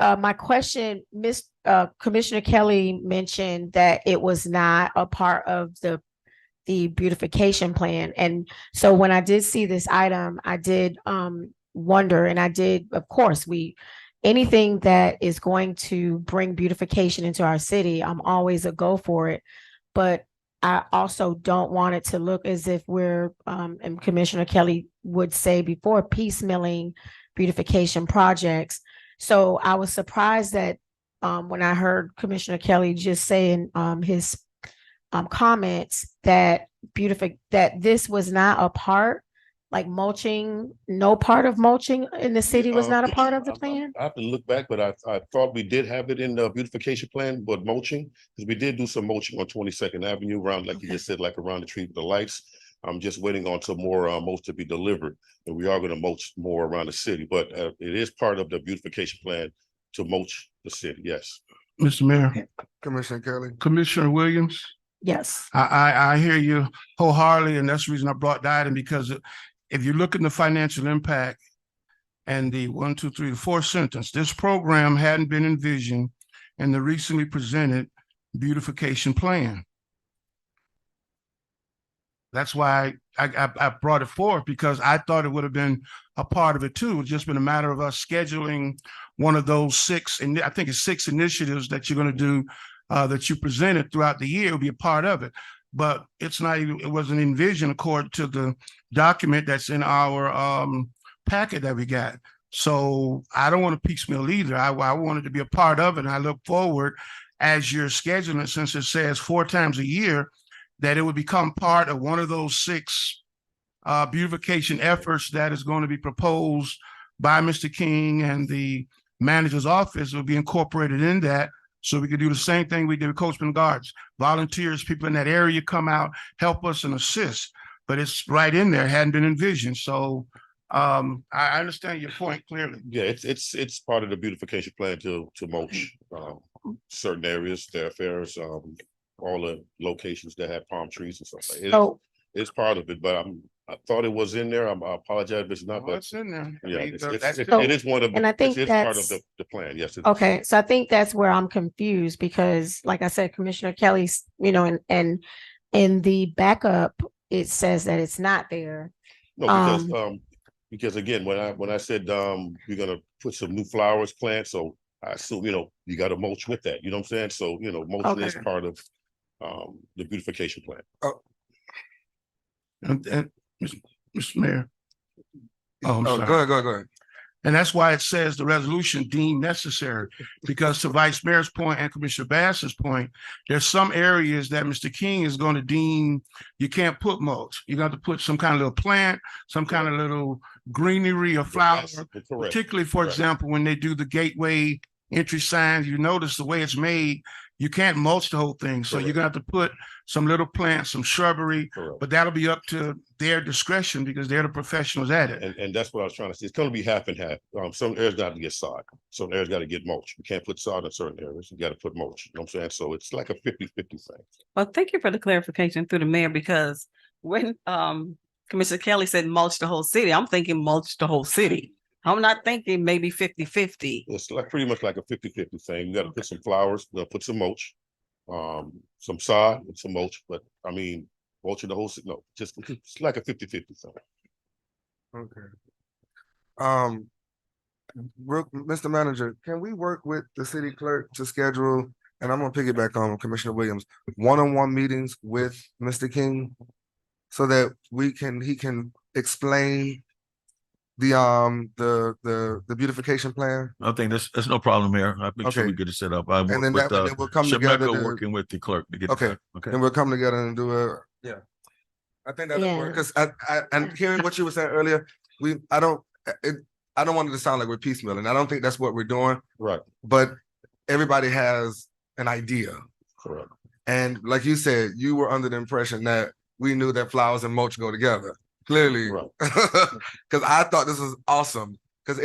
my question, Commissioner Kelly mentioned that it was not a part of the beautification plan. And so when I did see this item, I did wonder, and I did, of course, anything that is going to bring beautification into our city, I'm always a go for it. But I also don't want it to look as if we're, and Commissioner Kelly would say before, piecemealing beautification projects. So I was surprised that when I heard Commissioner Kelly just say in his comments that this was not a part, like mulching, no part of mulching in the city was not a part of the plan? I have to look back, but I thought we did have it in the beautification plan, but mulching, because we did do some mulching on 22nd Avenue around, like you just said, like around the tree with the lights. I'm just waiting on some more mulch to be delivered, and we are going to mulch more around the city, but it is part of the beautification plan to mulch the city, yes. Mr. Mayor, Commissioner Kelly. Commissioner Williams, Yes. I hear you wholeheartedly, and that's the reason I brought that item, because if you look at the financial impact and the 1, 2, 3, 4 sentence, this program hadn't been envisioned in the recently presented beautification plan. That's why I brought it forth, because I thought it would have been a part of it too. It's just been a matter of us scheduling one of those 6, and I think it's 6 initiatives that you're going to do that you presented throughout the year will be a part of it. But it's not even, it wasn't envisioned according to the document that's in our packet that we got. So I don't want to piecemeal either. I wanted to be a part of it. And I look forward, as you're scheduling, since it says 4 times a year, that it would become part of one of those 6 beautification efforts that is going to be proposed by Mr. King, and the manager's office will be incorporated in that. So we could do the same thing we did with Coachman Gardens. Volunteers, people in that area come out, help us and assist, but it's right in there, hadn't been envisioned. So I understand your point clearly. Yeah, it's part of the beautification plan to mulch certain areas, thoroughfares, all the locations that have palm trees and stuff like that. It's part of it, but I thought it was in there. I apologize if it's not, but It's in there. yeah, I mean, it is one of, and I think it's part of that's- the plan. Yes. it is. Okay, so I think that's where I'm confused, because like I said, Commissioner Kelly's, and in the backup, it says that it's not there. No, because again, when I said we're gonna put some new flowers, plants, so I assume, you got to mulch with that. You know what I'm saying? So, mulching is Okay. part of the beautification plan. And Mr. Mayor. Oh, I'm sorry. Go ahead. And that's why it says the resolution deemed necessary, because to Vice Mayor's point and Commissioner Bass's point, there's some areas that Mr. King is going to deem you can't put mulch. You got to put some kind of little plant, some kind of little greenery or flower, Correct. particularly, for Correct. example, when they do the gateway entry signs, you notice the way it's made, you can't mulch the whole thing. So you're gonna have to put some little plants, some shrubbery, Correct. but that'll be up to their discretion because they're the professionals at it. And that's what I was trying to say. It's gonna be half and half. Some areas got to get sod. Some areas got to get mulch. You can't put sod in certain areas. You got to put mulch. You know what I'm saying? So it's like a 50-50 thing. Well, thank you for the clarification through the mayor, because when Commissioner Kelly said mulch the whole city, I'm thinking mulch the whole city. I'm not thinking maybe 50-50. It's like pretty much like a 50-50 thing. You got to put some flowers, we'll put some mulch, some sod and some mulch, but I mean, mulching the whole city, no, just it's like a 50-50 thing. Okay. Mr. Manager, can we work with the city clerk to schedule, and I'm gonna piggyback on Commissioner Williams, one-on-one meetings with Mr. King so that he can explain the beautification plan? I think that's no problem, Mayor. I make sure we Okay. get it set up. I And work then with, then we'll come together Shameka, to, working with the clerk to get it okay, done. Okay. then we'll come together and do a, yeah. I think that'll Yeah. work, cause and hearing what you were saying earlier, I don't want it to sound like we're piecemealing. I don't think that's what we're doing, Right, but everybody has an idea. correct. And like you said, you were under the impression that we knew that flowers and mulch go together. Clearly, Right. because I thought this was awesome. Because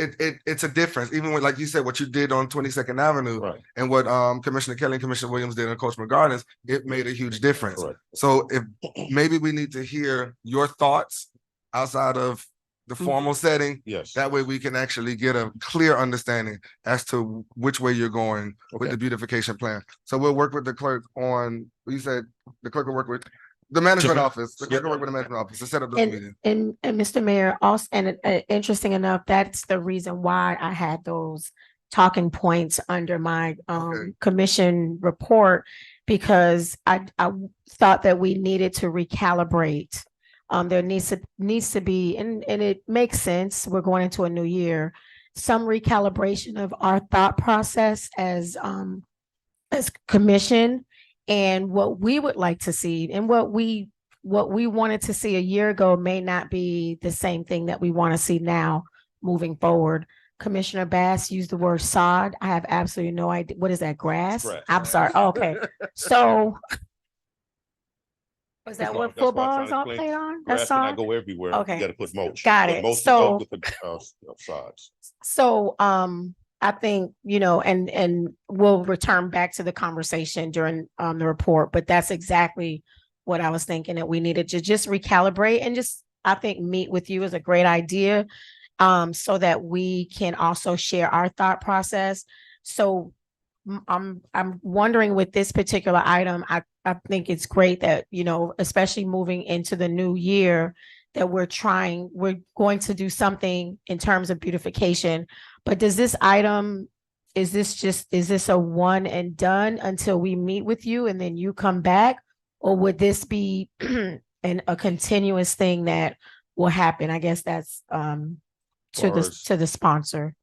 it's a difference, even when, like you said, what you did on 22nd Avenue Right. and what Commissioner Kelly and Commissioner Williams did in Coachman Gardens, it made a huge difference. Correct. So if maybe we need to hear your thoughts outside of the formal setting, Yes. that way we can actually get a clear understanding as to which way you're going with Okay. the beautification plan. So we'll work with the clerk on, you said the clerk will work with the management Sure. office. The clerk will work with the management office to set up this meeting. And Mr. Mayor, also, and interesting enough, that's the reason why I had those talking points under my Okay. commission report, because I thought that we needed to recalibrate. There needs to be, and it makes sense, we're going into a new year, some recalibration of our thought process as commission, and what we would like to see, and what we wanted to see a year ago may not be the same thing that we want to see now moving forward. Commissioner Bass used the word sod. I have absolutely no idea. What is that, grass? Grass. I'm sorry. Okay. So is that No, what that's why I'm football trying is to all explain. played on? Grass That's cannot sod? go everywhere. Okay. You gotta put mulch. Got But it. most So- of the sides. So, I think, and we'll return back to the conversation during, the report, but that's exactly what I was thinking, that we needed to just recalibrate and just, I think, meet with you is a great idea. So that we can also share our thought process. So I'm wondering with this particular item, I think it's great that, especially moving into the new year, that we're going to do something in terms of beautification. But does this item, is this a one and done until we meet with you and then you come back? Or would this be a continuous thing that will happen? I guess that's to the sponsor.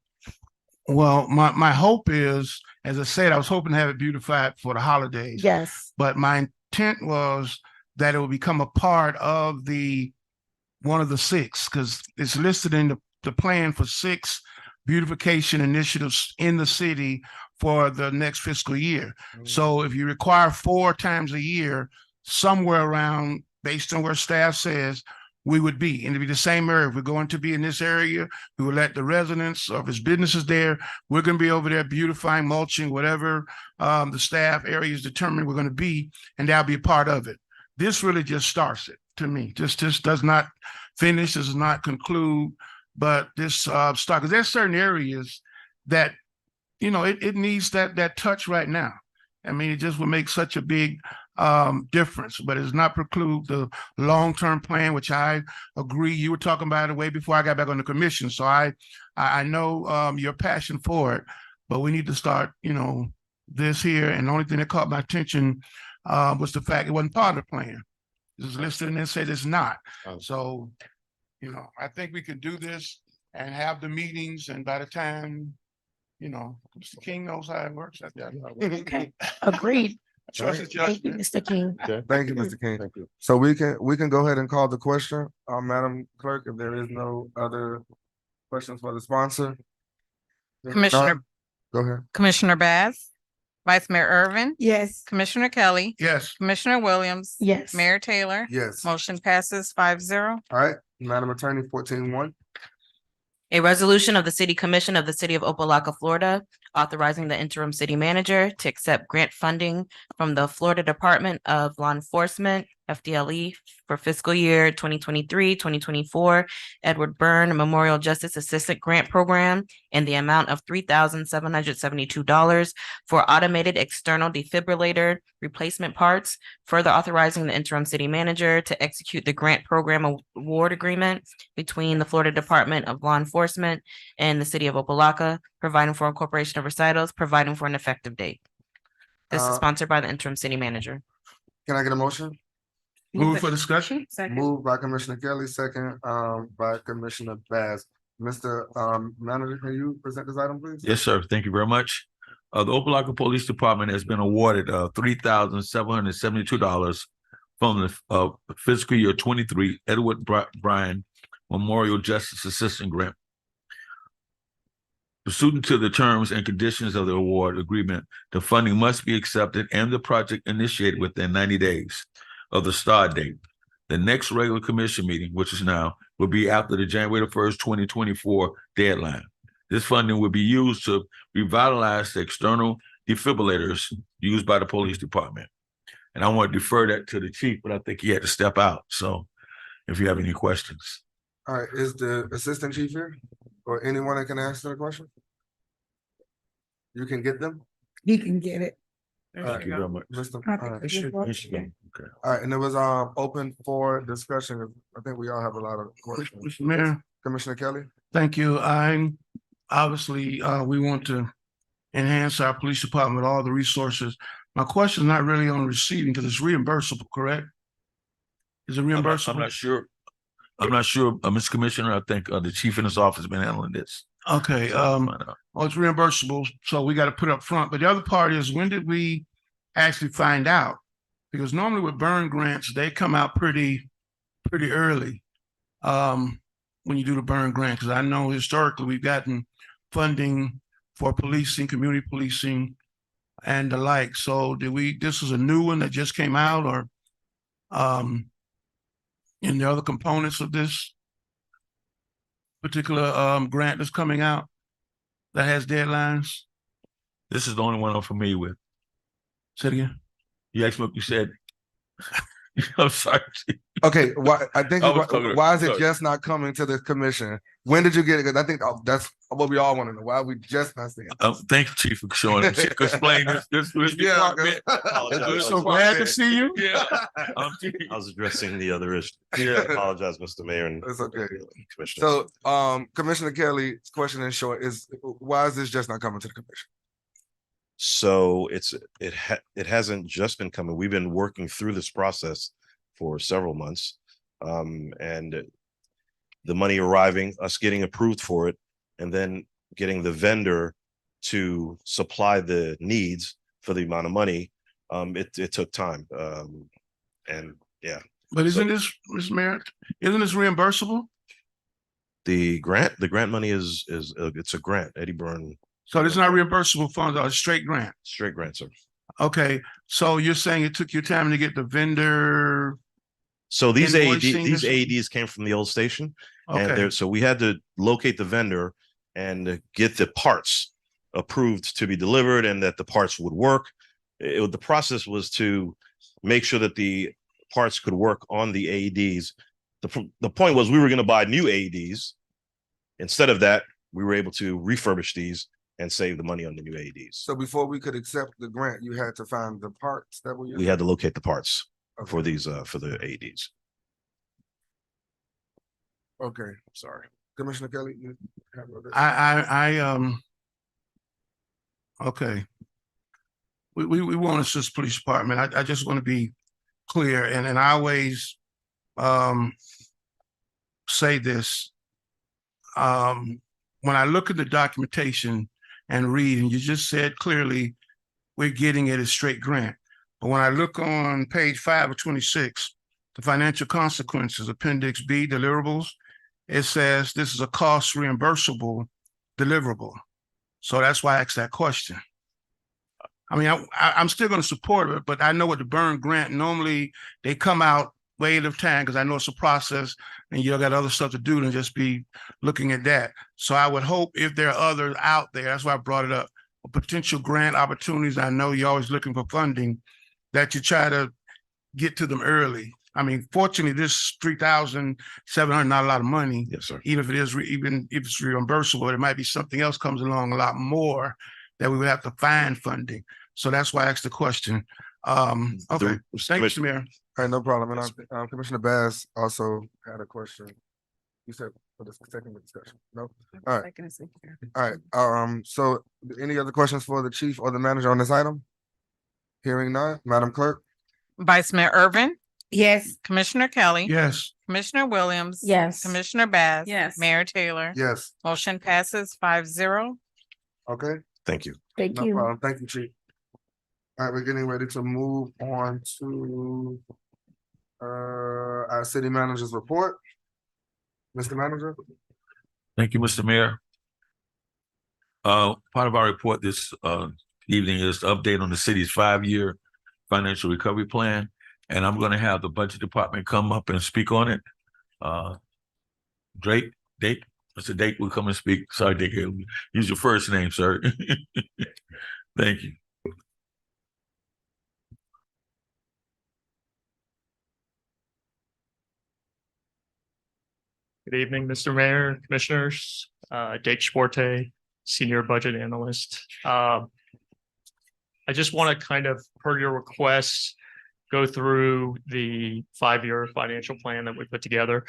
Well, my hope is, as I said, I was hoping to have it beautified for the holidays. Yes. But my intent was that it will become a part of one of the 6, because it's listed in the plan for 6 beautification initiatives in the city for the next fiscal year. So if you require 4 times a year, somewhere around, based on where staff says, we would be, and it'd be the same area. If we're going to be in this area, we will let the residents of his businesses there, we're going to be over there beautifying, mulching, whatever the staff areas determine we're going to be, and that'll be a part of it. This really just starts it to me. Just does not finish, does not conclude, but this start, because there's certain areas that, it needs that touch right now. I mean, it just would make such a big difference, but it does not preclude the long-term plan, which I agree. You were talking about it way before I got back on the commission. So I know your passion for it, but we need to start, this here. And the only thing that caught my attention was the fact it wasn't part of the plan. It was listed and it said it's not. So, I think we can do this and have the meetings, and by the time, Mr. King knows how it works. Okay. Agreed. Trust his Thank you, judgment. Mr. King. Thank you, Mr. King. Thank you. So we can go ahead and call the question, Madam Clerk, if there is no other questions for the sponsor. Commissioner, Go ahead. Commissioner Bass, Vice Mayor Irvin, Yes. Commissioner Kelly, Yes. Commissioner Williams. Yes. Mayor Taylor. Yes. Motion passes 5-0. All right, Madam Attorney, 14-1. A resolution of the City Commission of the City of Opa-Locka, Florida, authorizing the interim city manager to accept grant funding from the Florida Department of Law Enforcement, FDLE, for fiscal year 2023-2024 Edward Byrne Memorial Justice Assistant Grant Program in the amount of $3,772 for automated external defibrillator replacement parts, further authorizing the interim city manager to execute the grant program award agreement between the Florida Department of Law Enforcement and the City of Opa-Locka, providing for incorporation of recitals, providing for an effective date. This is sponsored by the interim city manager. Can I get a motion? Move for discussion? Second. Moved by Commissioner Kelly, second by Commissioner Bass. Mr. Manager, can you present this item, please? Yes, sir. Thank you very much. The Opa-Locka Police Department has been awarded $3,772 from the fiscal year 23 Edward Bryan Memorial Justice Assistant Grant. Pursuant to the terms and conditions of the award agreement, the funding must be accepted and the project initiated within 90 days of the start date. The next regular commission meeting, which is now, will be after the January 1st, 2024 deadline. This funding will be used to revitalize the external defibrillators used by the police department. And I want to defer that to the chief, but I think he had to step out. So if you have any questions. All right, is the assistant chief here or anyone that can answer the question? You can get them? He can get it. Thank you very much. Mr. I all think right. it should work. Okay. All right, and it was open for discussion. I think we all have a lot of questions. Mr. Mayor, Commissioner Kelly? thank you. I'm obviously, we want to enhance our police department with all the resources. My question is not really on receiving because it's reimbursable, correct? Is it reimbursable? I'm not sure. I'm not sure, Mr. Commissioner. I think the chief in his office has been handling this. Okay, well, it's reimbursable, so we got to put up front. But the other part is, when did we actually find out? Because normally with burn grants, they come out pretty early. When you do the burn grant, because I know historically we've gotten funding for policing, community policing, and the like. So this is a new one that just came out, or in the other components of this particular grant that's coming out that has deadlines? This is the only one I'm familiar with. Say it again. You asked me what you said. I'm sorry. Okay, why why is it sorry. just not coming to the commission? When did you get it? Because I think that's what we all want to know. Why are we just not seeing it? Thank you, Chief, for showing us. Explain this Yeah, department. Apologize. So glad to see you. Yeah. I was addressing the other issue. Yeah. Apologize, Mr. Mayor and It's okay. Commissioner. So, Commissioner Kelly's question in short is, why is this just not coming to the commission? So it hasn't just been coming. We've been working through this process for several months. And the money arriving, us getting approved for it, and then getting the vendor to supply the needs for the amount of money. It took time. And yeah. But isn't this, Mr. Mayor, isn't this reimbursable? The grant money is it's a grant, Eddie Byrne. So it's not reimbursable funds, or a straight grant? Straight grant, sir. Okay, so you're saying it took you time to get the vendor? So these Invoicing these this- AEDs came from the old station. And Okay, so we had to locate the vendor and get the parts approved to be delivered and that the parts would work. The process was to make sure that the parts could work on the AEDs. The point was we were going to buy new AEDs. Instead of that, we were able to refurbish these and save the money on the new AEDs. So before we could accept the grant, you had to find the parts that were. We had to locate the parts Okay. for these for the AEDs. Okay, sorry. Commissioner Kelly, you have a- okay. We want to assist police department. I just want to be clear, and I always say this. When I look at the documentation and read, and you just said clearly, we're getting it as straight grant. But when I look on page 5 of 26, the financial consequences, Appendix B, deliverables, it says this is a cost reimbursable deliverable. So that's why I asked that question. I mean, I'm still going to support it, but I know with the burn grant, normally they come out way ahead of time because I know it's a process and you got other stuff to do than just be looking at that. So I would hope if there are others out there, that's why I brought it up, potential grant opportunities. I know you're always looking for funding, that you try to get to them early. I mean, fortunately, this $3,700, not a lot of money. Yes, sir. Even if it's reimbursable, it might be something else comes along a lot more that we would have to find funding. So that's why I asked the question. Okay, thank you, Mr. Mayor. All right, no problem. And Commissioner Bass also had a question. You said for the second discussion, no? All right. All right, so any other questions for the chief or the manager on this item? Hearing none, Madam Clerk? Vice Mayor Irvin, Yes. Commissioner Kelly. Yes, Commissioner Williams. Yes. Commissioner Bass. Yes. Mayor Taylor. Yes, Motion passes 5-0. okay, Thank you. Thank no you. problem. Thank you, Chief. All right, we're getting ready to move on to our city manager's report. Mr. Manager? Thank you, Mr. Mayor. Part of our report this evening is the update on the city's 5-year financial recovery plan. And I'm going to have the budget department come up and speak on it. Dake, Mr. Dake will come and speak. Sorry, Dake, use your first name, sir. Thank you. Good evening, Mr. Mayor, Commissioners, Dake Schwarte, Senior Budget Analyst. I just want to kind of, per your request, go through the 5-year financial plan that we put together.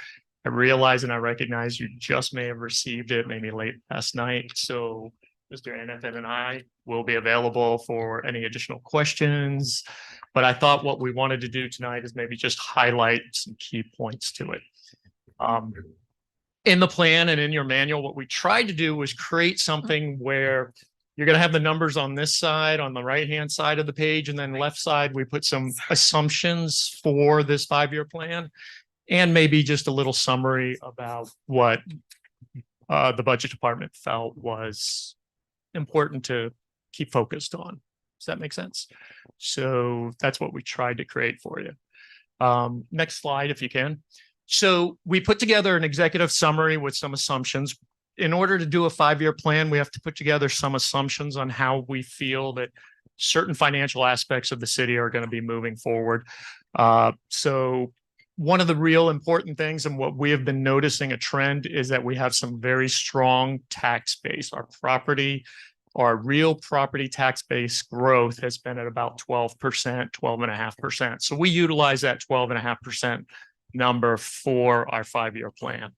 I realize and I recognize you just may have received it maybe late last night. So Mr. Anathan and I will be available for any additional questions. But I thought what we wanted to do tonight is maybe just highlight some key points to it. In the plan and in your manual, what we tried to do was create something where you're going to have the numbers on this side, on the right-hand side of the page, and then left side, we put some assumptions for this 5-year plan, and maybe just a little summary about what the budget department felt was important to keep focused on. Does that make sense? So that's what we tried to create for you. Next slide, if you can. So we put together an executive summary with some assumptions. In order to do a 5-year plan, we have to put together some assumptions on how we feel that certain financial aspects of the city are going to be moving forward. So one of the real important things and what we have been noticing a trend is that we have some very strong tax base. Our real property tax base growth has been at about 12%, 12.5%. So we utilize that 12.5% number for our 5-year plan.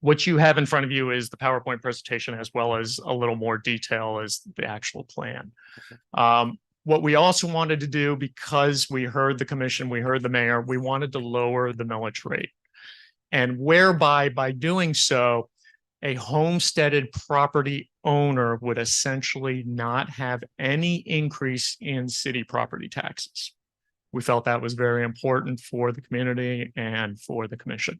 What you have in front of you is the PowerPoint presentation as well as a little more detail as the actual plan. What we also wanted to do, because we heard the commission, we heard the mayor, we wanted to lower the millage rate. And whereby by doing so, a homesteaded property owner would essentially not have any increase in city property taxes. We felt that was very important for the community and for the commission.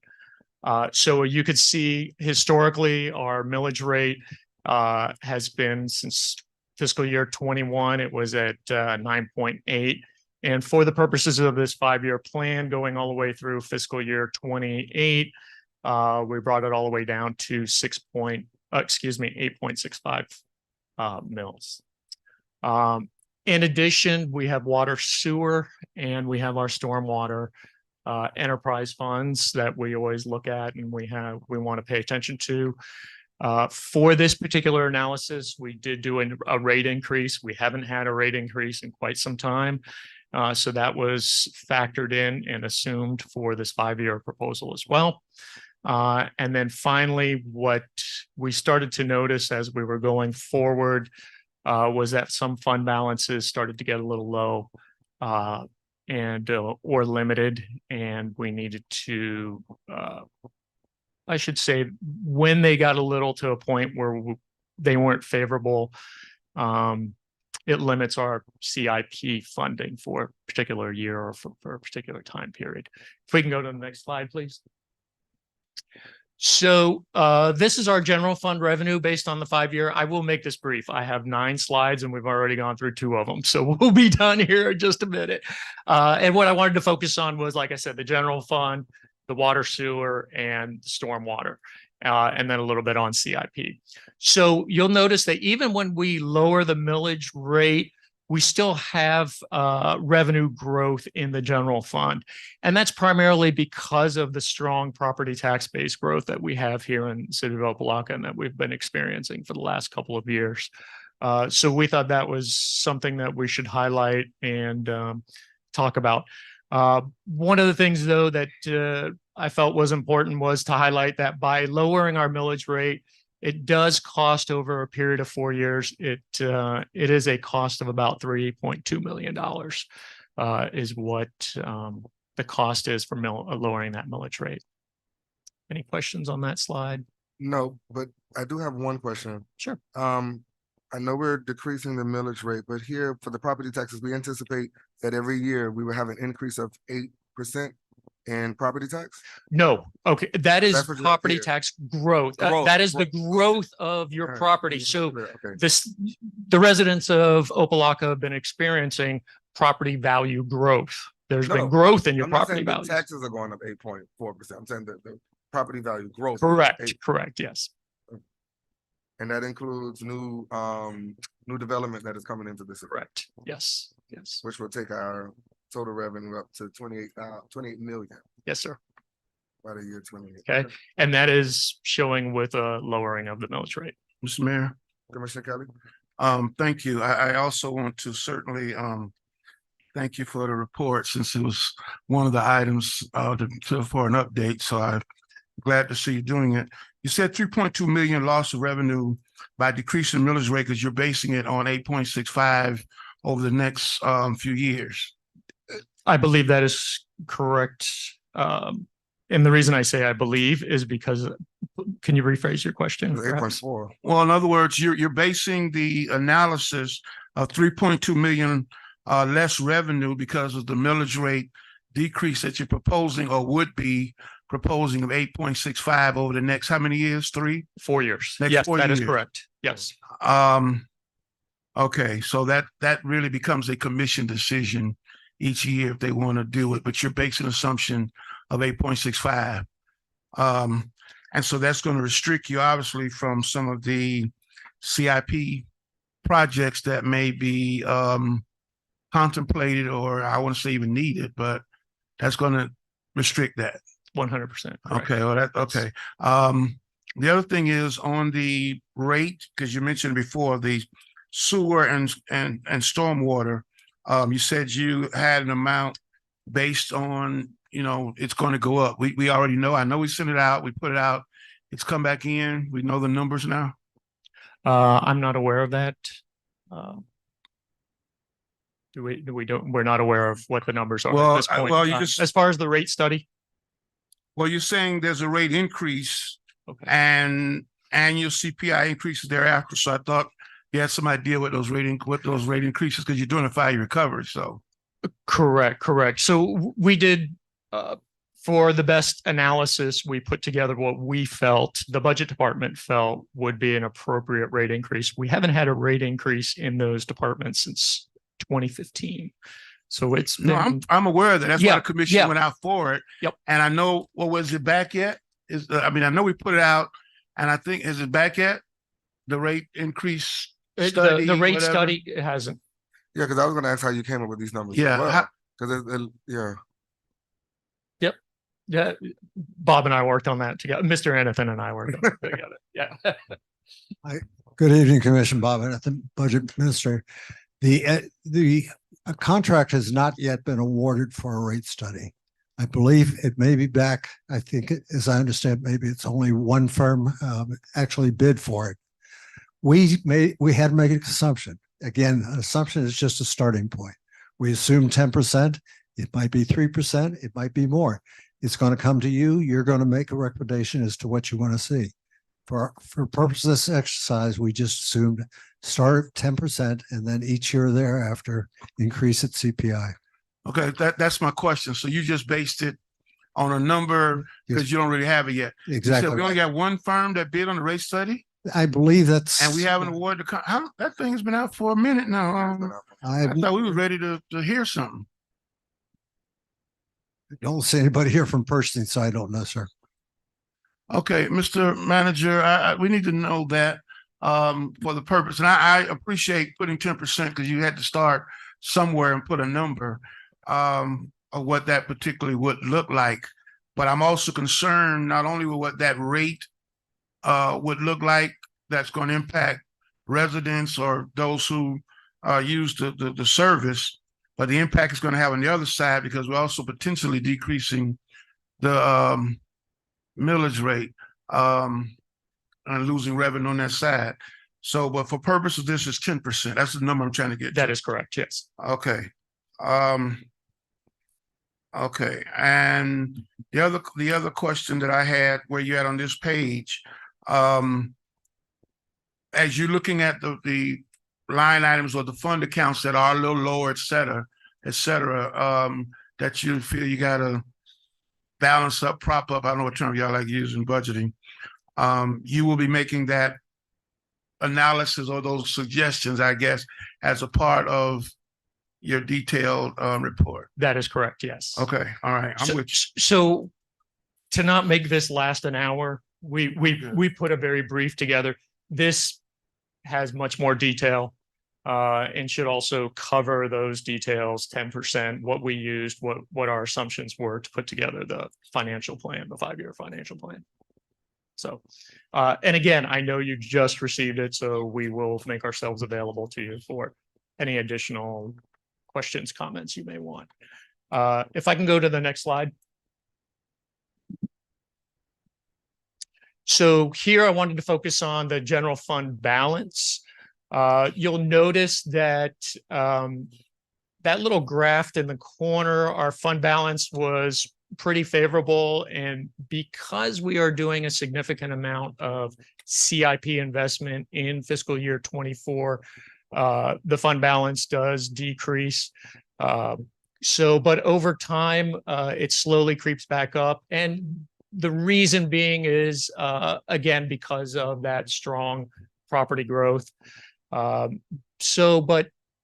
So you could see historically our millage rate has been since fiscal year 21, it was at 9.8. And for the purposes of this 5-year plan going all the way through fiscal year 28, we brought it all the way down to 8.65 mils. In addition, we have water sewer and we have our stormwater enterprise funds that we always look at and we want to pay attention to. For this particular analysis, we did do a rate increase. We haven't had a rate increase in quite some time. So that was factored in and assumed for this 5-year proposal as well. And then finally, what we started to notice as we were going forward was that some fund balances started to get a little low or limited, and we needed to, I should say, when they got a little to a point where they weren't favorable, it limits our CIP funding for a particular year or for a particular time period. If we can go to the next slide, please. So this is our general fund revenue based on the 5-year. I will make this brief. I have 9 slides and we've already gone through 2 of them. So we'll be done here in just a minute. And what I wanted to focus on was, like I said, the general fund, the water sewer, and the stormwater, and then a little bit on CIP. So you'll notice that even when we lower the millage rate, we still have revenue growth in the general fund. And that's primarily because of the strong property tax base growth that we have here in the city of Opa-Locka and that we've been experiencing for the last couple of years. So we thought that was something that we should highlight and talk about. One of the things, though, that I felt was important was to highlight that by lowering our millage rate, it does cost over a period of 4 years. It is a cost of about $3.2 million is what the cost is for lowering that millage rate. Any questions on that slide? No, but I do have one question. Sure. I know we're decreasing the millage rate, but here for the property taxes, we anticipate that every year we will have an increase of 8% in property tax? No, okay, that is That's what you're- property yeah. tax growth. Growth, That is the growth. growth of your Alright, property. just So clear, okay. the residents of Opa-Locka have been experiencing property value growth. There's been No, growth in your I'm not property saying the values. taxes are going up 8.4%. I'm saying that the property value growth. Correct, eight- correct, yes. And that includes new development that is coming into the city, Correct, yes, yes, which will take our total revenue up to 28 million yes, sir. by the year 28. Okay, and that is showing with a lowering of the millage rate. Mr. Mayor. Commissioner Kelly? Thank you. I also want to certainly, thank you for the report since it was one of the items, for an update. So I'm glad to see you doing it. You said 3.2 million loss of revenue by decreasing millage rate because you're basing it on 8.65 over the next, few years. I believe that is correct. And the reason I say I believe is because, can you rephrase your question? perhaps? 8.4. Well, in other words, you're basing the analysis of 3.2 million less revenue because of the millage rate decrease that you're proposing or would be proposing of 8.65 over the next, how many years? 3? 4 years. Next Yes, 4 that is years. correct. Yes. Okay, so that really becomes a commission decision each year if they want to do it, but you're basing an assumption of 8.65. And so that's going to restrict you obviously from some of the CIP projects that may be contemplated, or I want to say even needed, but that's going to restrict that. 100%. Okay, well, okay. The other thing is on the rate, because you mentioned before the sewer and stormwater, you said you had an amount based on, it's going to go up. We already know. I know we sent it out. We put it out. It's come back in. We know the numbers now. I'm not aware of that. We're not aware of what the numbers are Well, at this point. well, you just- as far as the rate study. Well, you're saying there's a rate increase Okay. and annual CPI increases thereafter. So I thought you had some idea what those rate increases, because you're doing a 5-year recovery. So Correct. So we did, for the best analysis, we put together what we felt, the budget department felt would be an appropriate rate increase. We haven't had a rate increase in those departments since 2015. So it's no, been, I'm aware of that. That's why Yeah, the commission yeah. went out for it. Yep. And I know, well, was it back yet? I know we put it out, and I think, is it back yet? The rate increase study? the rate whatever? study hasn't. Yeah, because I was going to ask how you came up with these numbers. Yeah, Because yeah. Yeah, Bob and I worked on that together. Mr. Anathan and I worked on it together. Yeah. Good evening, Commission. Bob Anathan, Budget Administrator. The contract has not yet been awarded for a rate study. I believe it may be back. I think, as I understand, maybe it's only one firm actually bid for it. We had to make an assumption. Again, an assumption is just a starting point. We assume 10%. It might be 3%. It might be more. It's going to come to you. You're going to make a recommendation as to what you want to see. For purposes of this exercise, we just assumed start at 10% and then each year thereafter increase at CPI. Okay, that's my question. So you just based it on a number because you don't really have it yet. You Exactly. said we only got one firm that bid on the rate study, I believe that's. and we haven't awarded that thing has been out for a minute now. I thought we were ready to hear something. Don't see anybody here from purchasing, so I don't know, sir. Okay, Mr. Manager, we need to know that for the purpose, and I appreciate putting 10% because you had to start somewhere and put a number of what that particularly would look like. But I'm also concerned not only with what that rate would look like that's going to impact residents or those who use the service, but the impact is going to have on the other side because we're also potentially decreasing the millage rate and losing revenue on that side. So, but for purpose of this is 10%. That's the number I'm trying to get. That is correct. Yes. Okay. Okay, and the other question that I had, where you at on this page, as you're looking at the line items or the fund accounts that are a little lower, et cetera, that you feel you gotta balance up, prop up, I don't know what term y'all like using budgeting. You will be making that analysis or those suggestions, I guess, as a part of your detailed report. That is correct, yes. Okay, all right, I'm with you. So to not make this last an hour, we put a very brief together. This has much more detail and should also cover those details, 10%, what we used, what our assumptions were to put together the financial plan, the 5-year financial plan. So, and again, I know you just received it, so we will make ourselves available to you for any additional questions, comments you may want. If I can go to the next slide. So here I wanted to focus on the general fund balance. You'll notice that that little graph in the corner, our fund balance was pretty favorable. And because we are doing a significant amount of CIP investment in fiscal year 24, the fund balance does decrease. But over time, it slowly creeps back up. And the reason being is, again, because of that strong property growth. But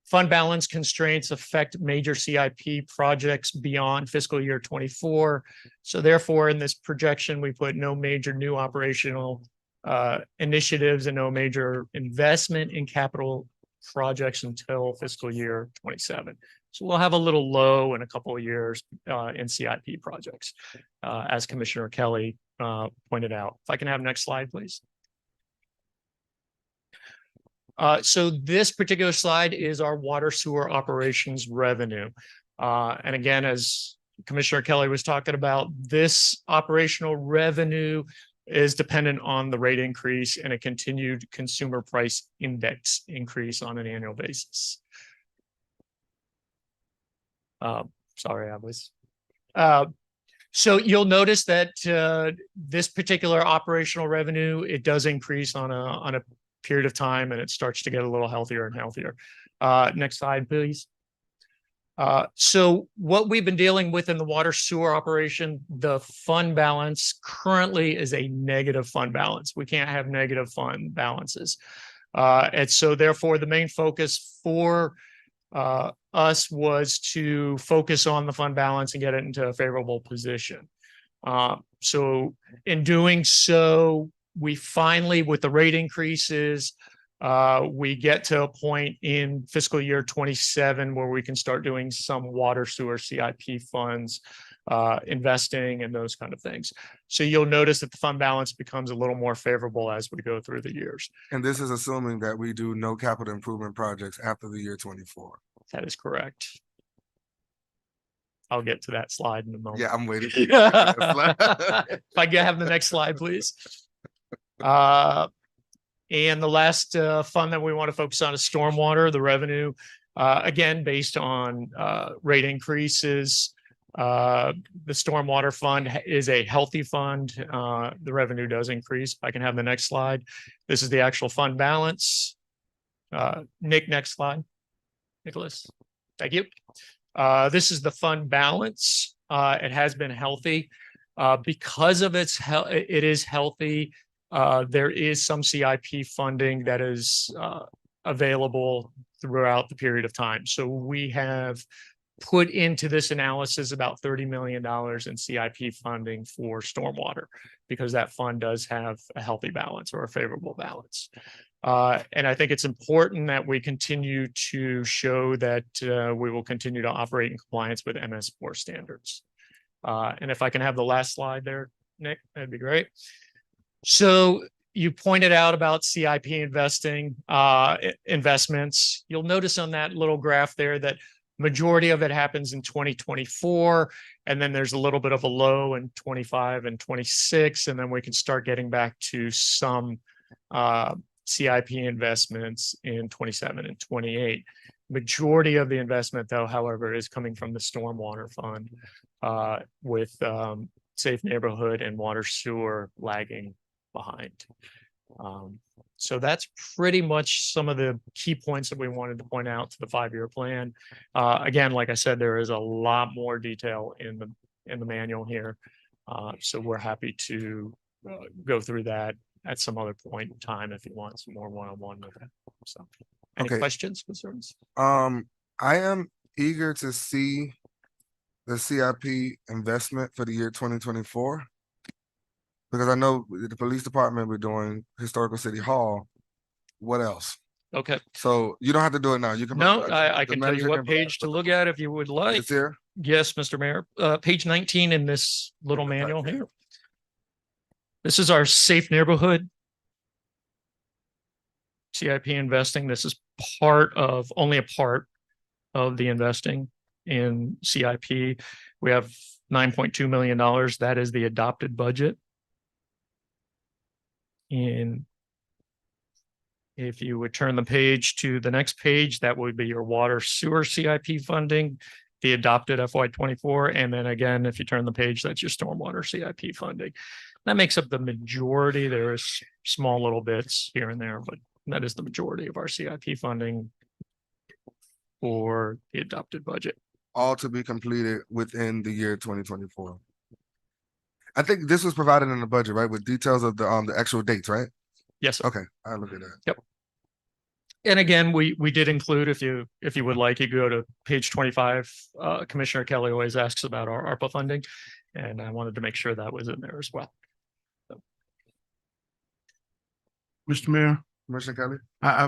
fund balance constraints affect major CIP projects beyond fiscal year 24. So therefore, in this projection, we put no major new operational initiatives and no major investment in capital projects until fiscal year 27. So we'll have a little low in a couple of years in CIP projects, as Commissioner Kelly pointed out. If I can have next slide, please. So this particular slide is our water sewer operations revenue. And again, as Commissioner Kelly was talking about, this operational revenue is dependent on the rate increase and a continued consumer price index increase on an annual basis. Sorry, I was. So you'll notice that this particular operational revenue, it does increase on a period of time, and it starts to get a little healthier and healthier. Next slide, please. So what we've been dealing with in the water sewer operation, the fund balance currently is a negative fund balance. We can't have negative fund balances. And so therefore, the main focus for us was to focus on the fund balance and get it into a favorable position. So in doing so, we finally, with the rate increases, we get to a point in fiscal year 27 where we can start doing some water sewer CIP funds, investing and those kind of things. So you'll notice that the fund balance becomes a little more favorable as we go through the years. And this is assuming that we do no capital improvement projects after the year 24. That is correct. I'll get to that slide in a moment. Yeah, I'm waiting. If I can have the next slide, please. And the last fund that we want to focus on is stormwater, the revenue. Again, based on rate increases, the stormwater fund is a healthy fund. The revenue does increase. If I can have the next slide. This is the actual fund balance. Nick, next slide. Nicholas, thank you. This is the fund balance. It has been healthy. Because of its it is healthy. There is some CIP funding that is available throughout the period of time. So we have put into this analysis about $30 million in CIP funding for stormwater because that fund does have a healthy balance or a favorable balance. And I think it's important that we continue to show that we will continue to operate in compliance with MS4 standards. And if I can have the last slide there, Nick, that'd be great. So you pointed out about CIP investing, investments. You'll notice on that little graph there that majority of it happens in 2024, and then there's a little bit of a low in 25 and 26, and then we can start getting back to some CIP investments in 27 and 28. Majority of the investment, though, however, is coming from the stormwater fund. with safe neighborhood and water sewer lagging behind. So that's pretty much some of the key points that we wanted to point out to the 5-year plan. Again, like I said, there is a lot more detail in the manual here. So we're happy to go through that at some other point in time if you want some more one-on-one with it. So any Okay. questions, concerns? I am eager to see the CIP investment for the year 2024. Because I know with the police department, we're doing historical city hall. What else? Okay. So you don't have to do it now. You can. No, I the can tell you manager what can- page to look at if you would like. It's here. Yes, Mr. Mayor, page 19 in this little manual here. This is our safe neighborhood CIP investing. This is only a part of the investing in CIP. We have $9.2 million. That is the adopted budget. And if you would turn the page to the next page, that would be your water sewer CIP funding, the adopted FY24. And then again, if you turn the page, that's your stormwater CIP funding. That makes up the majority. There is small little bits here and there, but that is the majority of our CIP funding for the adopted budget. All to be completed within the year 2024. I think this was provided in the budget, right? With details of the actual dates, right? Yes. Sir. Okay, I'll look at that. Yep. And again, we did include, if you would like, you go to page 25. Commissioner Kelly always asks about our ARPA funding, and I wanted to make sure that was in there as well. Mr. Mayor, Commissioner Kelly?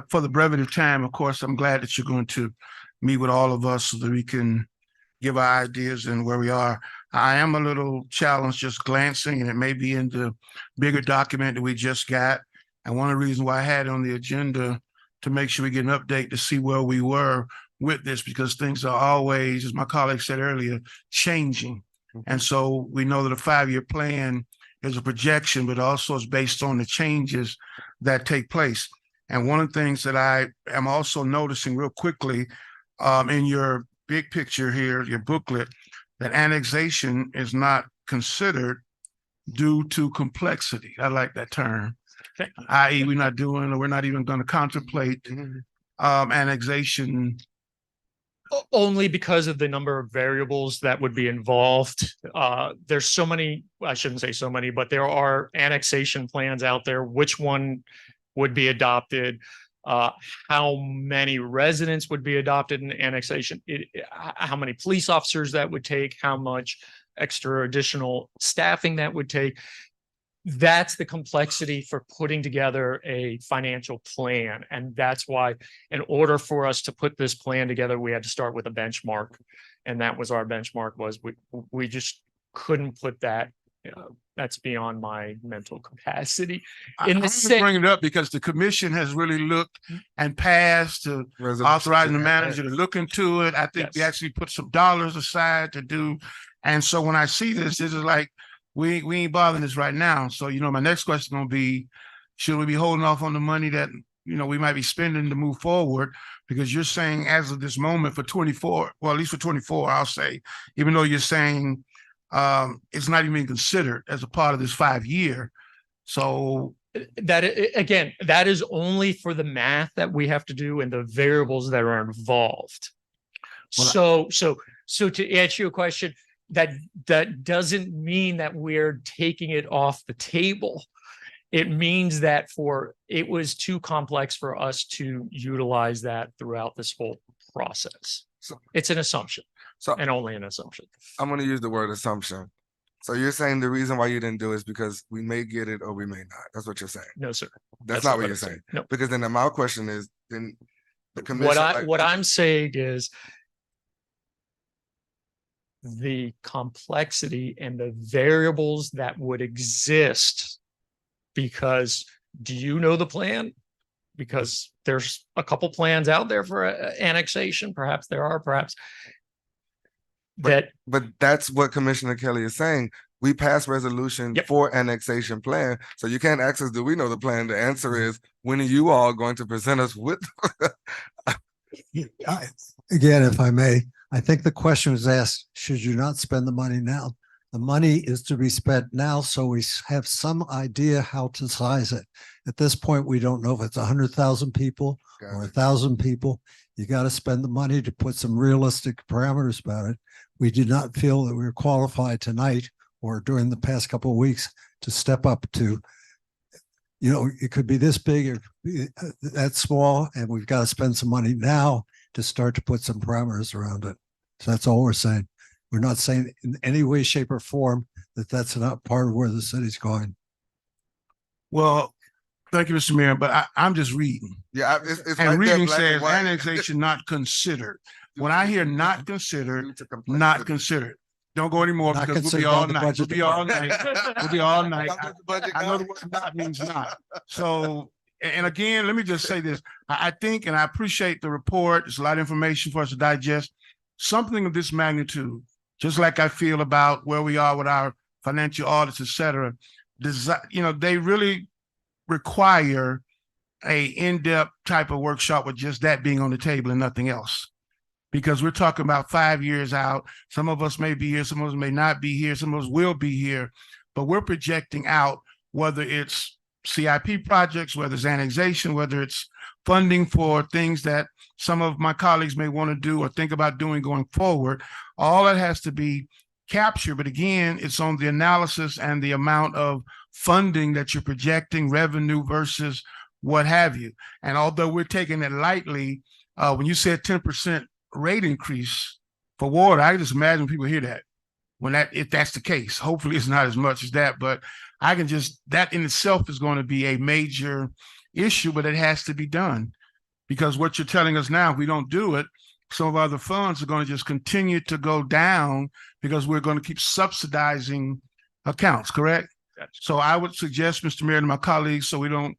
for the brevity of time, of course, I'm glad that you're going to meet with all of us so that we can give our ideas and where we are. I am a little challenged just glancing, and it may be in the bigger document that we just got. And one of the reasons why I had it on the agenda to make sure we get an update to see where we were with this, because things are always, as my colleague said earlier, changing. And so we know that a 5-year plan is a projection, but also is based on the changes that take place. And one of the things that I am also noticing real quickly in your big picture here, your booklet, that annexation is not considered due to complexity. I like that term. I.e., we're not doing, or we're not even going to contemplate annexation. Only because of the number of variables that would be involved. There's so many, I shouldn't say so many, but there are annexation plans out there. Which one would be adopted? How many residents would be adopted in annexation? How many police officers that would take? How much extra additional staffing that would take? That's the complexity for putting together a financial plan. And that's why, in order for us to put this plan together, we had to start with a benchmark. And that was our benchmark, was we just couldn't put that. That's beyond my mental capacity. I'm just bringing it up because the commission has really looked and passed to authorizing the manager to look into it. I think we actually put some dollars aside to do. And so when I see this is like, we ain't bothering this right now. So, my next question is going to be, should we be holding off on the money that, we might be spending to move forward? Because you're saying as of this moment for 24, well, at least for 24, I'll say, even though you're saying it's not even considered as a part of this 5-year. So that, again, that is only for the math that we have to do and the variables that are involved. Well, so to answer your question, that doesn't mean that we're taking it off the table. It means that it was too complex for us to utilize that throughout this whole process. So it's an assumption, and only an assumption. I'm going to use the word assumption. So you're saying the reason why you didn't do it is because we may get it or we may not. That's what you're saying. No, sir. That's not what you're saying. No. Because then my question is, then the commission. What I'm saying is, the complexity and the variables that would exist, because do you know the plan? Because there's a couple plans out there for annexation. Perhaps there are, perhaps. But that's what Commissioner Kelly is saying. We passed resolution for annexation plan. So you can't ask us, do we know the plan? The answer is, when are you all going to present us with? Again, if I may, I think the question was asked, should you not spend the money now? The money is to be spent now, so we have some idea how to size it. At this point, we don't know if it's 100,000 people or 1,000 people. You got to spend the money to put some realistic parameters about it. We did not feel that we were qualified tonight or during the past couple of weeks to step up to, it could be this big or that small, and we've got to spend some money now to start to put some parameters around it. So that's all we're saying. We're not saying in any way, shape, or form that that's not part of where the city's going. Well, thank you, Mr. Mayor, but I'm just reading. Yeah, it's right And there, reading black and says white. annexation not considered. When I hear not considered, not considered. Don't go anymore Not because we'll be considered all on the night. We'll budget be all night. We'll be all night. I know the Budget word not means not. So, and again, let me just say this. I think, and I appreciate the report. There's a lot of information for us to digest. Something of this magnitude, just like I feel about where we are with our financial audits, et cetera, they really require a in-depth type of workshop with just that being on the table and nothing else. Because we're talking about 5 years out. Some of us may be here, some of us may not be here, some of us will be here, but we're projecting out whether it's CIP projects, whether it's annexation, whether it's funding for things that some of my colleagues may want to do or think about doing going forward. All that has to be captured. But again, it's on the analysis and the amount of funding that you're projecting, revenue versus what have you. And although we're taking it lightly, when you said 10% rate increase for water, I can just imagine people hear that if that's the case. Hopefully it's not as much as that, but that in itself is going to be a major issue, but it has to be done because what you're telling us now, if we don't do it, some of our other funds are going to just continue to go down because we're going to keep subsidizing accounts, correct? So I would suggest, Mr. Mayor, and my colleagues, so we don't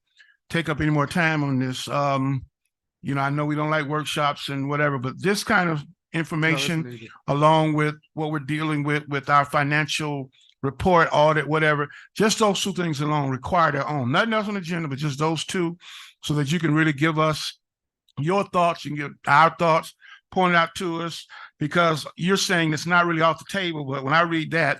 take up any more time on this. I know we don't like workshops and whatever, but this kind of information, along with what we're dealing with our financial report, audit, whatever, just those two things alone require their own. Nothing else on the agenda, but just those two, so that you can really give us your thoughts and give our thoughts, point out to us, because you're saying it's not really off the table, but when I read that,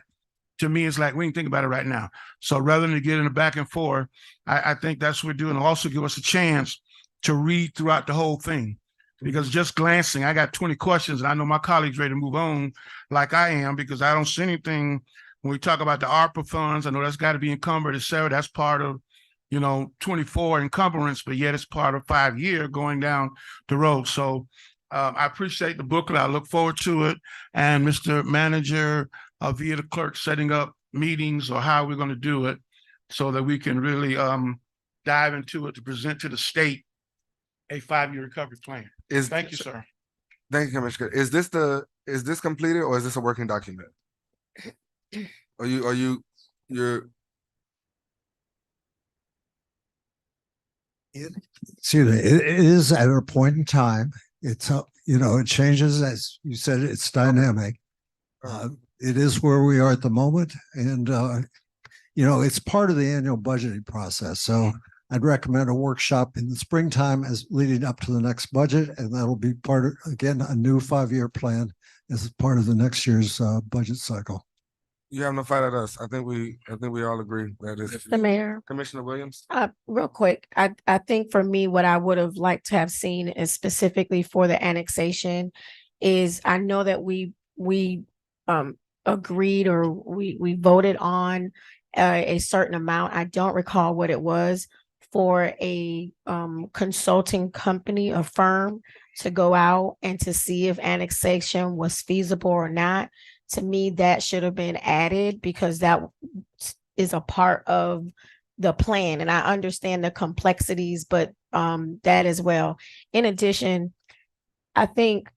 to me, it's like we can think about it right now. So rather than get in the back and forth, I think that's what we're doing. Also give us a chance to read throughout the whole thing. Because just glancing, I got 20 questions and I know my colleagues ready to move on like I am, because I don't see anything when we talk about the ARPA funds. I know that's got to be encumbered, et cetera. That's part of, 24 encumbrance, but yet it's part of 5 year going down the road. So I appreciate the booklet. I look forward to it. And Mr. Manager, via the clerk, setting up meetings or how we're going to do it so that we can really dive into it to present to the state a 5-year recovery plan. Thank you, sir. Thank you, Commissioner. Is this completed or is this a working document? You're It is at a point in time. It's it changes, as you said, it's dynamic. It is where we are at the moment, and it's part of the annual budgeting process. So I'd recommend a workshop in the springtime as leading up to the next budget, and that'll be part of, again, a new 5-year plan as part of the next year's budget cycle. You have no fight at us. I think we all agree that is. The mayor. Commissioner Williams. Real quick, I think for me, what I would have liked to have seen is specifically for the annexation is I know that we agreed or we voted on a certain amount. I don't recall what it was for a consulting company, a firm, to go out and to see if annexation was feasible or not. To me, that should have been added because that is a part of the plan. And I understand the complexities, but that as well. In addition, I think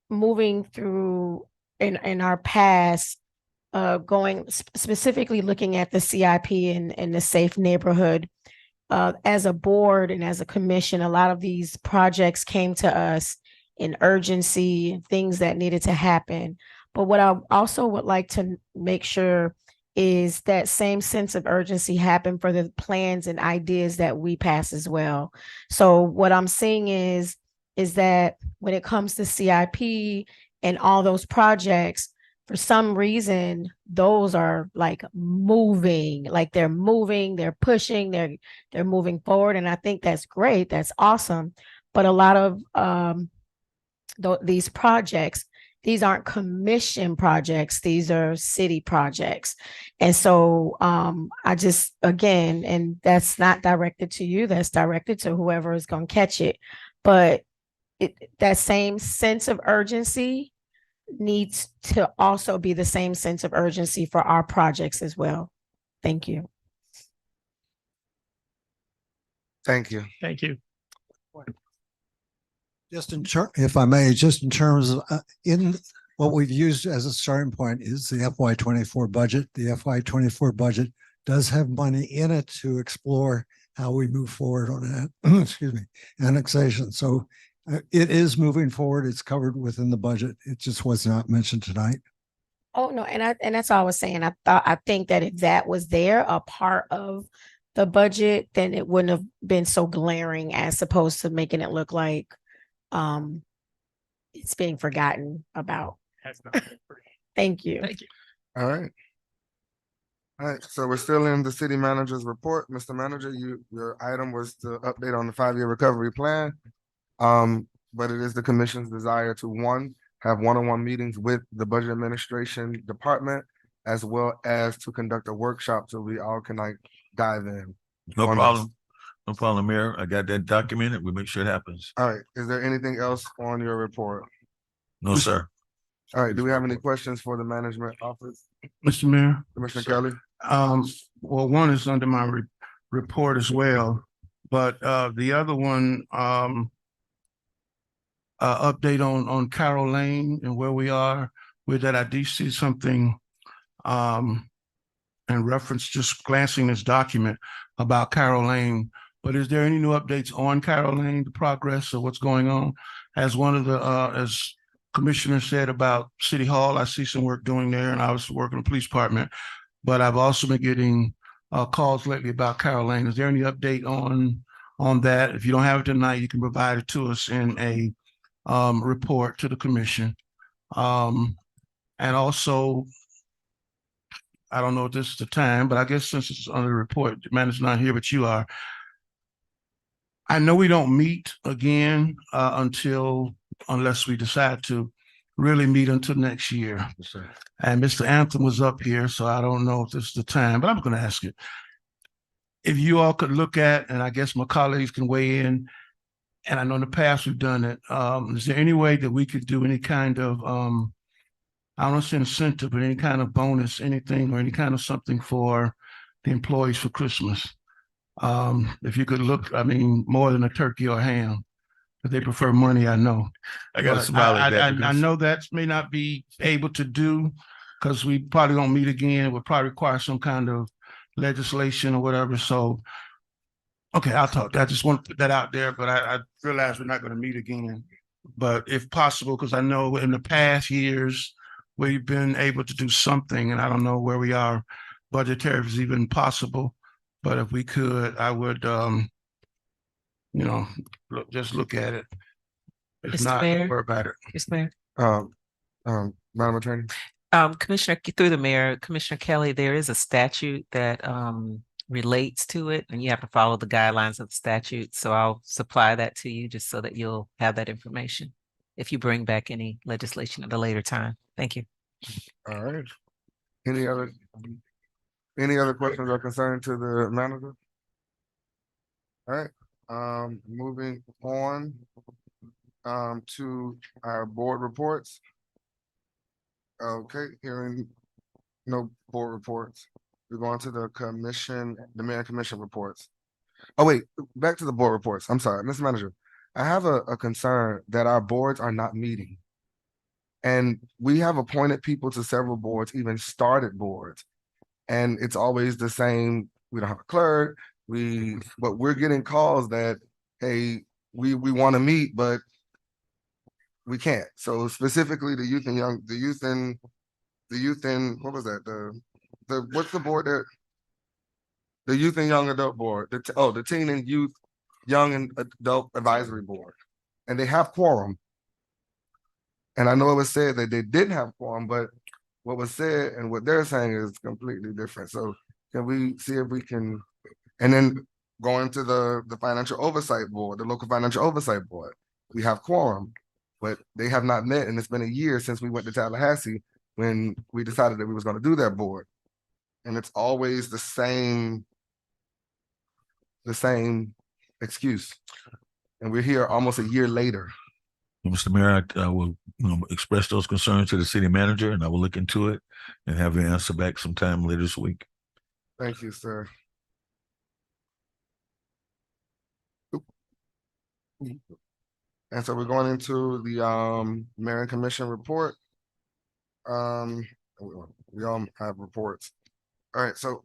moving through in our past, going specifically looking at the CIP and the safe neighborhood, as a board and as a commission, a lot of these projects came to us in urgency and things that needed to happen. But what I also would like to make sure is that same sense of urgency happen for the plans and ideas that we pass as well. So what I'm seeing is that when it comes to CIP And all those projects, for some reason, those are like moving, like they're moving, they're pushing, they're moving forward. And I think that's great. That's awesome. But a lot of these projects, these aren't commission projects, these are city projects. And so I just, again, and that's not directed to you, that's directed to whoever is going to catch it. But that same sense of urgency needs to also be the same sense of urgency for our projects as well. Thank you. Thank you. Thank you. Just if I may, just in terms of in what we've used as a starting point is the FY24 budget. The FY24 budget does have money in it to explore how we move forward on that. Excuse me, annexation. So it is moving forward. It's covered within the budget. It just was not mentioned tonight. Oh, no, and that's all I was saying. I think that if that was there, a part of the budget, then it wouldn't have been so glaring as opposed to making it look like it's being forgotten about. That's not Thank you. Thank you. All right. All right, so we're still in the city manager's report. Mr. Manager, your item was to update on the 5-year recovery plan. But it is the commission's desire to, one, have one-on-one meetings with the budget administration department, as well as to conduct a workshop so we all can like dive in. No on problem. this. No problem, Mayor. I got that documented. We make sure it happens. All right, is there anything else on your report? No, sir. All right, do we have any questions for the management office? Mr. Mayor, Commissioner Kelly? well, one is under my report as well, but the other one, update on Carroll Lane and where we are with that. I do see something in reference, just glancing this document about Carroll Lane. But is there any new updates on Carroll Lane, the progress of what's going on? As one of the, as Commissioner said about City Hall, I see some work doing there, and I was working in the police department. But I've also been getting calls lately about Carroll Lane. Is there any update on that? If you don't have it tonight, you can provide it to us in a report to the commission. And also, I don't know if this is the time, but I guess since it's on the report, the manager's not here, but you are. I know we don't meet again unless we decide to really meet until next year. And Mr. Anthem was up here, so I don't know if this is the time, but I'm going to ask it. If you all could look at, and I guess my colleagues can weigh in, and I know in the past we've done it, is there any way that we could do any kind of, I don't want to say incentive, but any kind of bonus, anything, or any kind of something for the employees for Christmas? If you could look, I mean, more than a turkey or a ham, if they prefer money, I know. I got to But smile at that. I because- know that may not be able to do because we probably don't meet again. It would probably require some kind of legislation or whatever. So, okay, I'll talk. I just want to put that out there, but I realize we're not going to meet again. But if possible, because I know in the past years we've been able to do something, and I don't know where we are budgetary if it's even possible. But if we could, I would, just look at it. If Mr. not, Mayor? worry about it. Mr. Mayor. Madam Attorney? Commissioner, through the mayor, Commissioner Kelly, there is a statute that relates to it, and you have to follow the guidelines of the statute. So I'll supply that to you just so that you'll have that information if you bring back any legislation at a later time. Thank you. All right. Any other questions or concern to the manager? All right, moving on to our board reports. Okay, hearing no board reports. We're going to the commission, the mayor and commission reports. Oh, wait, back to the board reports. I'm sorry, Mr. Manager. I have a concern that our boards are not meeting. And we have appointed people to several boards, even started boards. And it's always the same. We don't have a clerk. But we're getting calls that, hey, we want to meet, but we can't. So specifically the youth and what was that? What's the board that? The youth and young adult board. The teen and youth, young and adult advisory board. And they have quorum. And I know it was said that they didn't have quorum, but what was said and what they're saying is completely different. So can we see if we can, and then going to the financial oversight board, the local financial oversight board, we have quorum, but they have not met, and it's been a year since we went to Tallahassee when we decided that we was gonna do that board. And it's always the same excuse. And we're here almost a year later. Mr. Mayor, I will express those concerns to the city manager, and I will look into it and have an answer back sometime later this week. Thank you, sir. And so we're going into the mayor and commission report. We all have reports. All right, so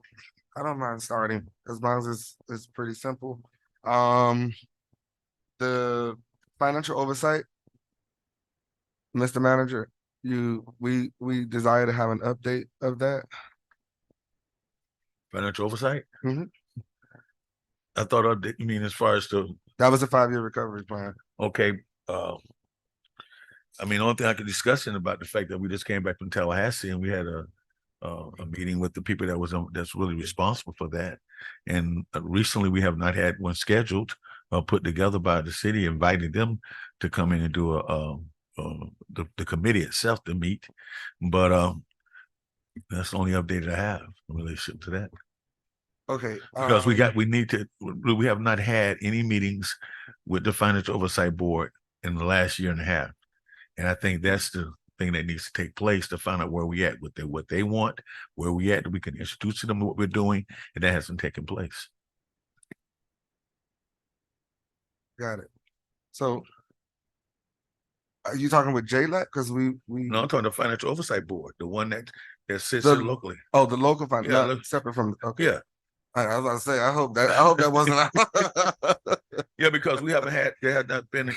I don't mind starting because mine is pretty simple. The financial oversight, Mr. Manager, we desire to have an update of that. Financial oversight? Mhm. I thought, you mean as far as that was a 5-year recovery plan. Okay, I mean, the only thing I could discuss about the fact that we just came back from Tallahassee and we had a meeting with the people that's really responsible for that. And recently we have not had one scheduled or put together by the city, inviting them to come in and do the committee itself to meet. But that's the only update I have in relationship to that. Okay. Because we have not had any meetings with the financial oversight board in the last year and a half. And I think that's the thing that needs to take place to find out where we at with what they want, where we at, that we can introduce to them what we're doing, and that hasn't taken place. Got it. So are you talking with JLAC? Because we No, I'm talking the financial oversight board, the one that sits here locally. Oh, the local fund, Yeah, not separate from okay. Yeah. I was about to say, I hope that wasn't Yeah, because there had not been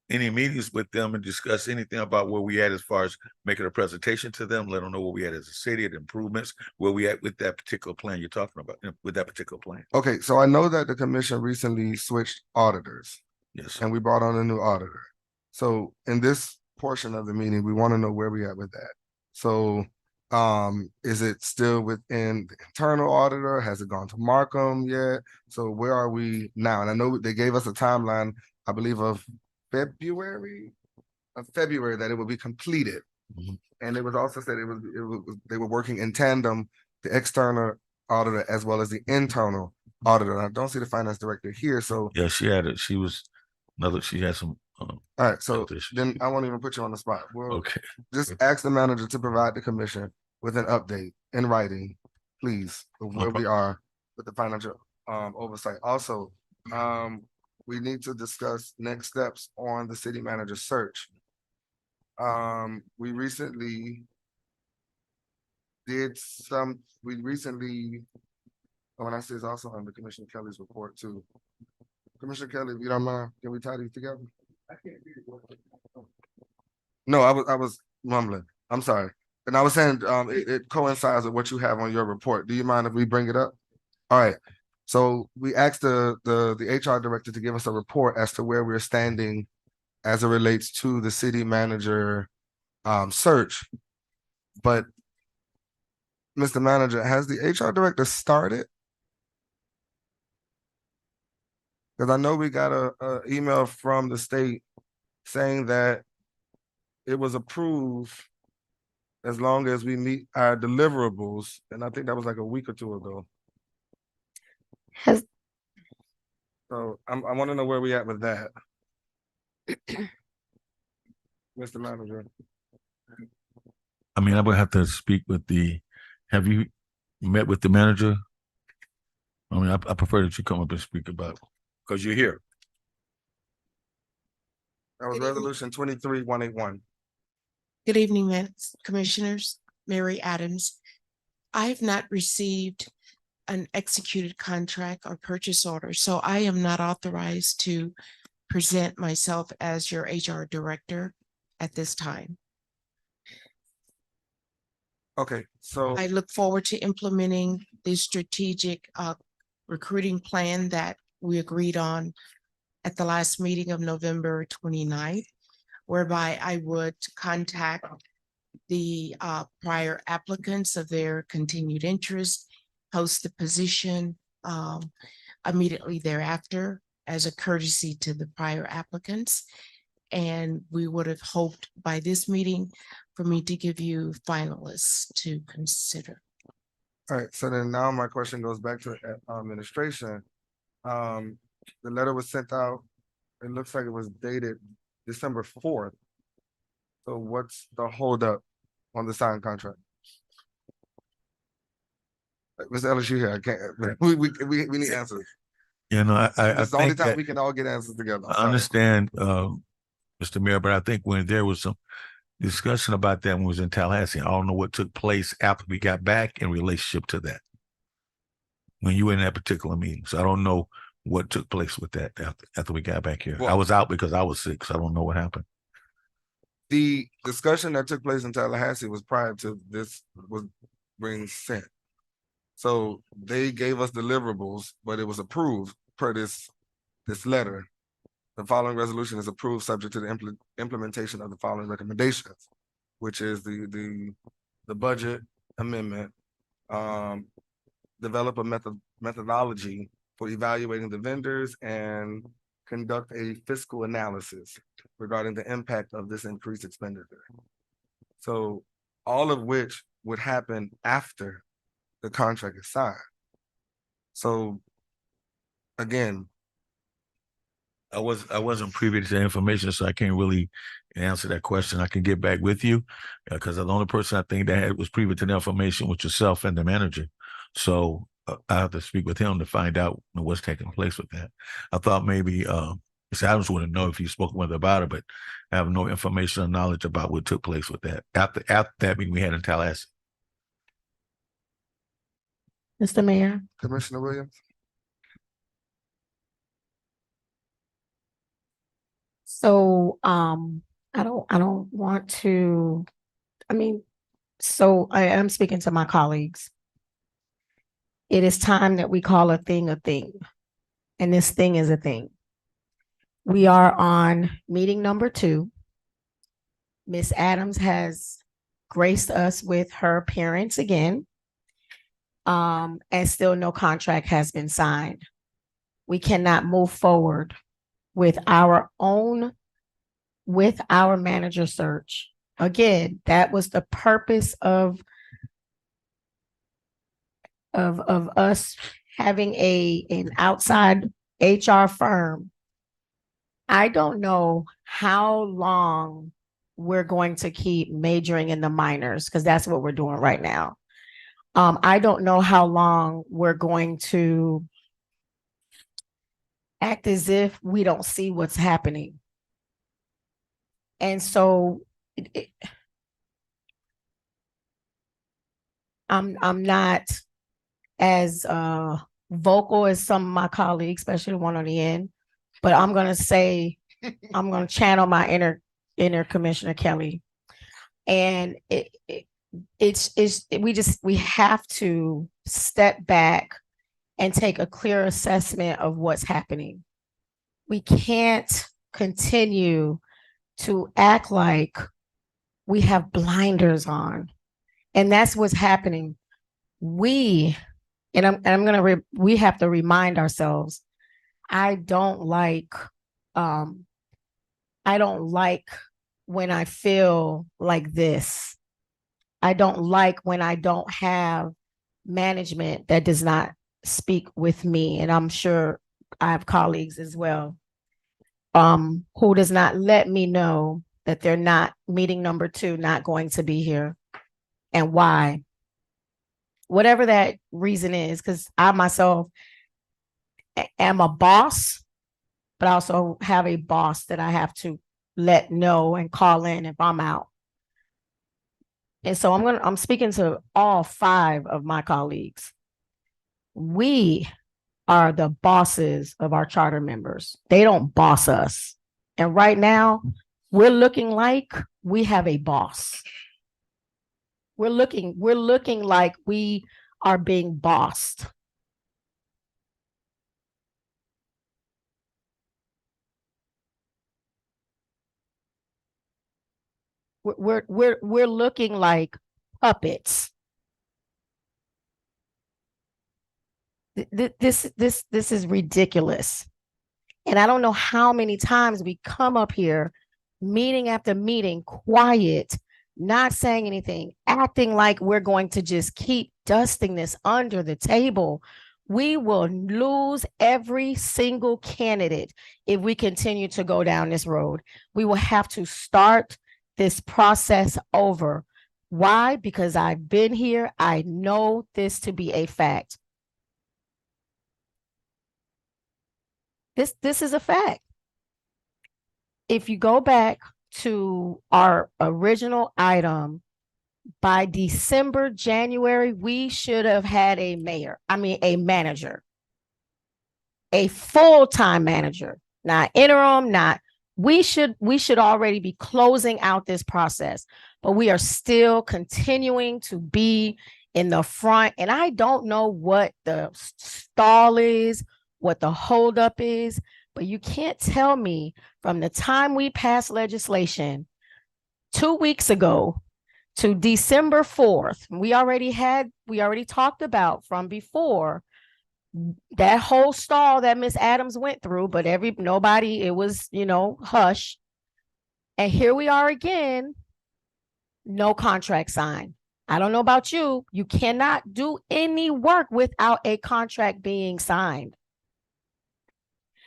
any meetings with them and discuss anything about where we at as far as making a presentation to them, let them know where we at as a city, the improvements, where we at with that particular plan you're talking about, with that particular plan. Okay, so I know that the commission recently switched auditors. Yes. And we brought on a new auditor. So in this portion of the meeting, we want to know where we at with that. So is it still within the internal auditor? Has it gone to Markham yet? So where are we now? And I know they gave us a timeline, I believe of February that it will be completed. Mm-hmm. And it was also said they were working in tandem, the external auditor as well as the internal auditor. And I don't see the finance director here, so yeah, she had it. She had some. All right, so then I won't even put you on the spot. Well, Okay. Just ask the manager to provide the commission with an update in writing, please, of where we are with the financial oversight. Also, we need to discuss next steps on the city manager search. We recently, when I say it's also under Commissioner Kelly's report too. Commissioner Kelly, if you don't mind, can we tie these together? No, I was mumbling. I'm sorry. And I was saying it coincides with what you have on your report. Do you mind if we bring it up? All right. So we asked the HR director to give us a report as to where we're standing as it relates to the city manager search. But Mr. Manager, has the HR director started? Because I know we got a email from the state saying that it was approved as long as we meet our deliverables. And I think that was like a week or two ago. So I want to know where we at with that. Mr. Manager. I mean, I would have to speak with have you met with the manager? I mean, I prefer that you come up and speak about it because you're here. That was resolution 23-181. Good evening, Commissioners. Mary Adams. I have not received an executed contract or purchase order, so I am not authorized to present myself as your HR director at this time. Okay, so I look forward to implementing the strategic recruiting plan that we agreed on at the last meeting of November 29th. whereby I would contact the prior applicants of their continued interest, post the position immediately thereafter as a courtesy to the prior applicants. And we would have hoped by this meeting for me to give you finalists to consider. All right, so then now my question goes back to administration. The letter was sent out, it looks like it was dated December 4th. So what's the holdup on the signed contract? Mr. Ellis, you here, I can't, we need answers. You know, I It's the only think time that we can all get answers together. I understand, Mr. Mayor, but I think when there was some discussion about that when we was in Tallahassee, I don't know what took place after we got back in relationship to that. When you were in that particular meeting. So I don't know what took place with that after we got back here. I Well- was out because I was sick, so I don't know what happened. The discussion that took place in Tallahassee was prior to this was being sent. So they gave us deliverables, but it was approved per this letter. The following resolution is approved subject to the implementation of the following recommendations, which is the budget amendment, develop a methodology for evaluating the vendors and conduct a fiscal analysis regarding the impact of this increased expenditure. So all of which would happen after the contract is signed. So again, I wasn't privy to that information, so I can't really answer that question. I can get back with you because the only person I think that was privy to the information was yourself and the manager. So I have to speak with him to find out what's taking place with that. I thought maybe Ms. Adams would know if you spoke with her about it, but I have no information or knowledge about what took place with that after that meeting we had in Tallahassee. Mr. Mayor. Commissioner Williams. So, I don't want to, so I am speaking to my colleagues. It is time that we call a thing, and this thing is a thing. We are on meeting number 2. Miss Adams has graced us with her appearance again. And still no contract has been signed. We cannot move forward with our manager search. Again, that was the purpose of us having an outside HR firm. I don't know how long we're going to keep majoring in the minors, because that's what we're doing right now. I don't know how long we're going to act as if we don't see what's happening. And so I'm not as vocal as some of my colleagues, especially the one on the end, but I'm going to say, I'm going to channel my inner Commissioner Kelly. And we have to step back and take a clear assessment of what's happening. We can't continue to act like we have blinders on, and that's what's happening. We have to remind ourselves. I don't like when I feel like this. I don't like when I don't have management that does not speak with me. And I'm sure I have colleagues as well, who does not let me know that they're not meeting number 2, not going to be here, and why. Whatever that reason is, because I myself am a boss, but I also have a boss that I have to let know and call in if I'm out. And so I'm speaking to all 5 of my colleagues. We are the bosses of our charter members. They don't boss us. And right now, we're looking like we have a boss. We're looking like we are being bossed. We're looking like puppets. This is ridiculous. And I don't know how many times we come up here, meeting after meeting, quiet, not saying anything, acting like we're going to just keep dusting this under the table. We will lose every single candidate if we continue to go down this road. We will have to start this process over. Why? Because I've been here. I know this to be a fact. This is a fact. If you go back to our original item, by December, January, we should have had a manager, a full-time manager, not interim, we should already be closing out this process, but we are still continuing to be in the front. And I don't know what the stall is, what the holdup is, but you can't tell me from the time we passed legislation 2 weeks ago to December 4th, we already talked about from before that whole stall that Miss Adams went through, but nobody, it was, hush. And here we are again, no contract signed. I don't know about you. You cannot do any work without a contract being signed.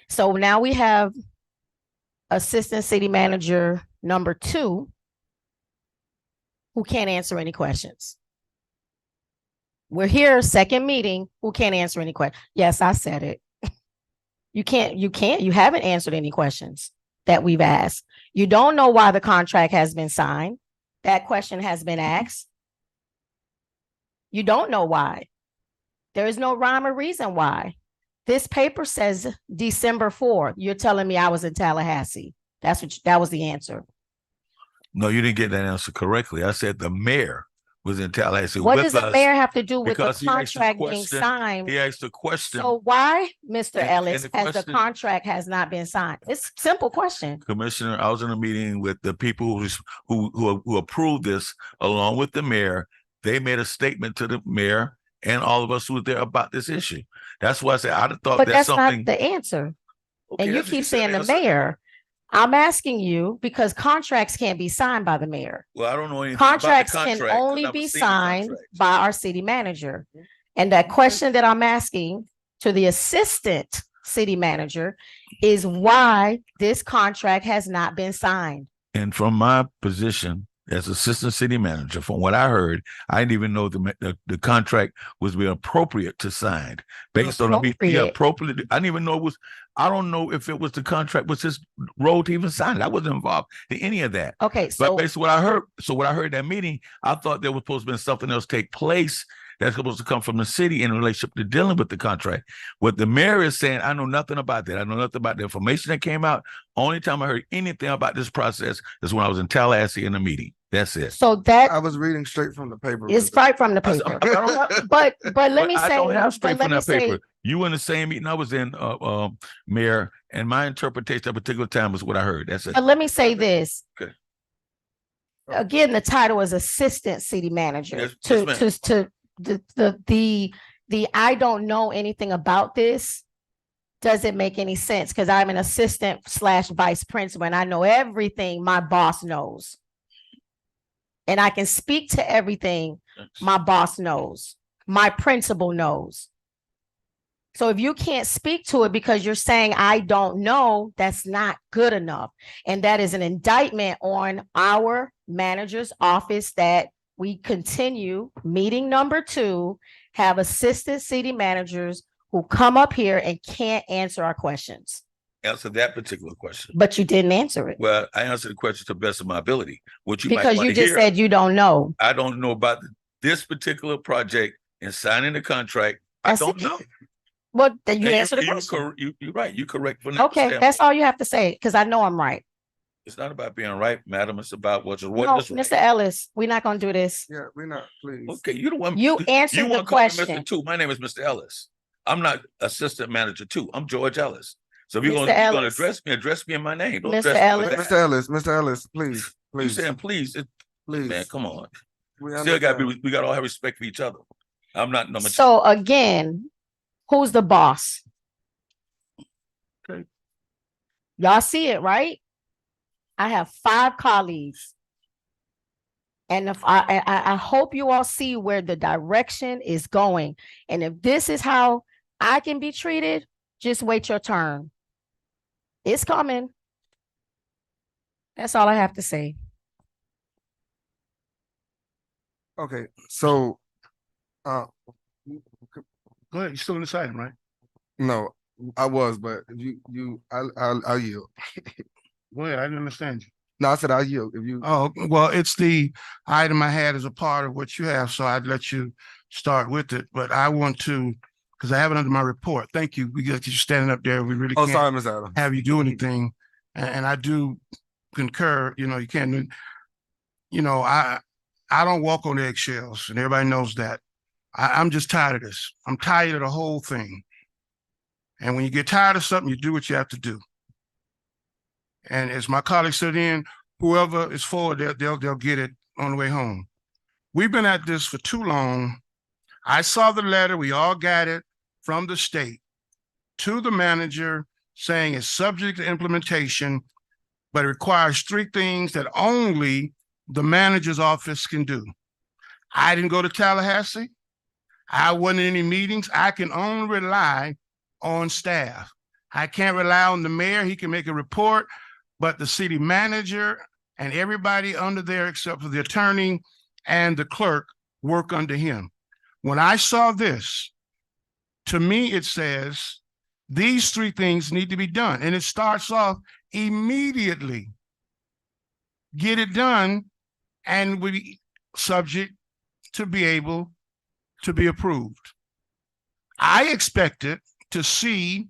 So now we have assistant city manager number 2 who can't answer any questions. We're here, second meeting, who can't answer any questions. Yes, I said it. You haven't answered any questions that we've asked. You don't know why the contract has been signed. That question has been asked. You don't know why. There is no rhyme or reason why. This paper says December 4th. You're telling me I was in Tallahassee. That was the answer. No, you didn't get that answer correctly. I said the mayor was in Tallahassee. What does the mayor have to do with the because he asked a contract being question. signed? He asked a question. So why, Mr. And Ellis, the has the question- contract has not been signed? It's a simple question. Commissioner, I was in a meeting with the people who approved this along with the mayor. They made a statement to the mayor and all of us who were there about this issue. That's why I said I'd have thought But that's that's something. not the answer. Okay, And you that's what keep said saying the answer. mayor. I'm asking you because contracts can't be signed by the mayor. Well, I don't know anything about the Contracts contract. can 'cause only I've be seen the signed contract. by our city manager. And that question that I'm asking to the assistant city manager is why this contract has not been signed. And from my position as assistant city manager, from what I heard, I didn't even know the contract was being appropriate to sign based on appropriate. I didn't even know it was. I don't know if it was the contract was his role to even sign it. I wasn't involved in any of that. Okay, But so based on what I heard, what I heard in that meeting, I thought there was supposed to be something else take place that's supposed to come from the city in relationship to dealing with the contract. What the mayor is saying, I know nothing about that. I know nothing about the information that came out. Only time I heard anything about this process is when I was in Tallahassee in a meeting. That's it. so that I was reading straight from the paper. is right from the paper. But let me I say, don't have straight but from let that me paper. say, You were in the same meeting I was in, Mayor, and my interpretation at a particular time was what I heard. That's it. but let me say this. Okay. Again, the title is assistant city manager. Yes, To yes, ma'am. the I don't know anything about this doesn't make any sense because I'm an assistant / vice principal and I know everything my boss knows. And I can speak to everything my boss knows, my principal knows. So if you can't speak to it because you're saying, I don't know, that's not good enough. And that is an indictment on our manager's office that we continue meeting number 2, have assistant city managers who come up here and can't answer our questions. Answer that particular question. But you didn't answer it Well, I answered the question to the best of my ability. What you might because want you to just hear, said you don't know. I don't know about this particular project and signing the contract. That's I don't it. know. Well, then you And answer the question. You're right. You're correct from that Okay, standpoint. that's all you have to say because I know I'm right. It's not about being right, madam. It's about what No, is right. Mr. Ellis, we're not gonna do this. Yeah, we're not, please. Okay, you don't want You answered the wanna call me question. Mr. Two. My name is Mr. Ellis. I'm not assistant manager 2. I'm George Ellis. So if you're Mr. gonna Ellis. address me in my name. Don't Mr. address me Ellis. like Mr. that. Ellis, Mr. Ellis, please, You please, saying please, please. man, come on. We Still gotta understand. we gotta all have respect for each other. I'm not no much. So again, who's the boss? Okay. Y'all see it, right? I have 5 colleagues. And if I hope you all see where the direction is going. And if this is how I can be treated, just wait your turn. It's coming. That's all I have to say. Okay, so, Go ahead, you're still in this item, right? no, I was, but if I'll yield. Go ahead, I didn't understand you. No, I said I'll yield if you. Oh, well, it's the item I had as a part of what you have, so I'd let you start with it, but I want to, because I have it under my report. Thank you. We got you standing up there. We really Oh, can't sorry, Ms. Adams. have you do anything. And I do concur, you can't, I don't walk on eggshells, and everybody knows that. I'm just tired of this. I'm tired of the whole thing. And when you get tired of something, you do what you have to do. And as my colleagues said whoever is forward, they'll get it on the way home. We've been at this for too long. I saw the letter, we all got it from the state to the manager saying it's subject to implementation, but it requires 3 things that only the manager's office can do. I didn't go to Tallahassee. I wasn't in any meetings. I can only rely on staff. I can't rely on the mayor. He can make a report, but the city manager and everybody under there, except for the attorney and the clerk, work under him. When I saw this, to me, it says these 3 things need to be done. And it starts off immediately. Get it done, and we subject to be able to be approved. I expected to see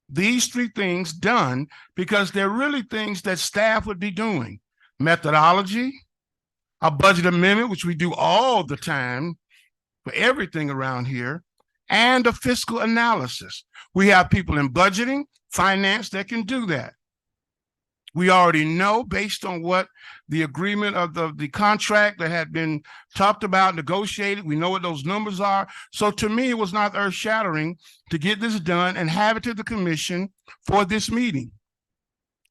these 3 things done because they're really things that staff would be doing. Methodology, a budget amendment, which we do all the time for everything around here, and a fiscal analysis. We have people in budgeting, finance that can do that. We already know, based on what the agreement of the contract that had been talked about, negotiated, we know what those numbers are. So to me, it was not earth-shattering to get this done and have it to the commission for this meeting.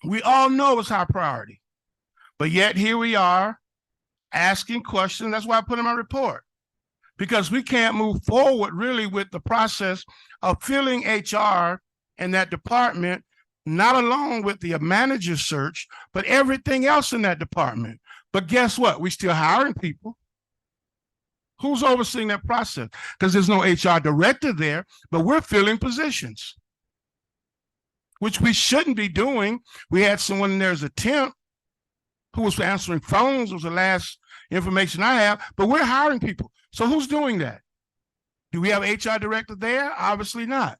We all know it's our priority, but yet here we are asking questions. That's why I put in my report, because we can't move forward really with the process of filling HR in that department, not alone with the manager search, but everything else in that department. But guess what? We still hiring people. Who's overseeing that process? Because there's no HR director there, but we're filling positions, which we shouldn't be doing. We had someone in there as a temp who was answering phones, was the last information I have, but we're hiring people. So who's doing that? Do we have an HR director there? Obviously not.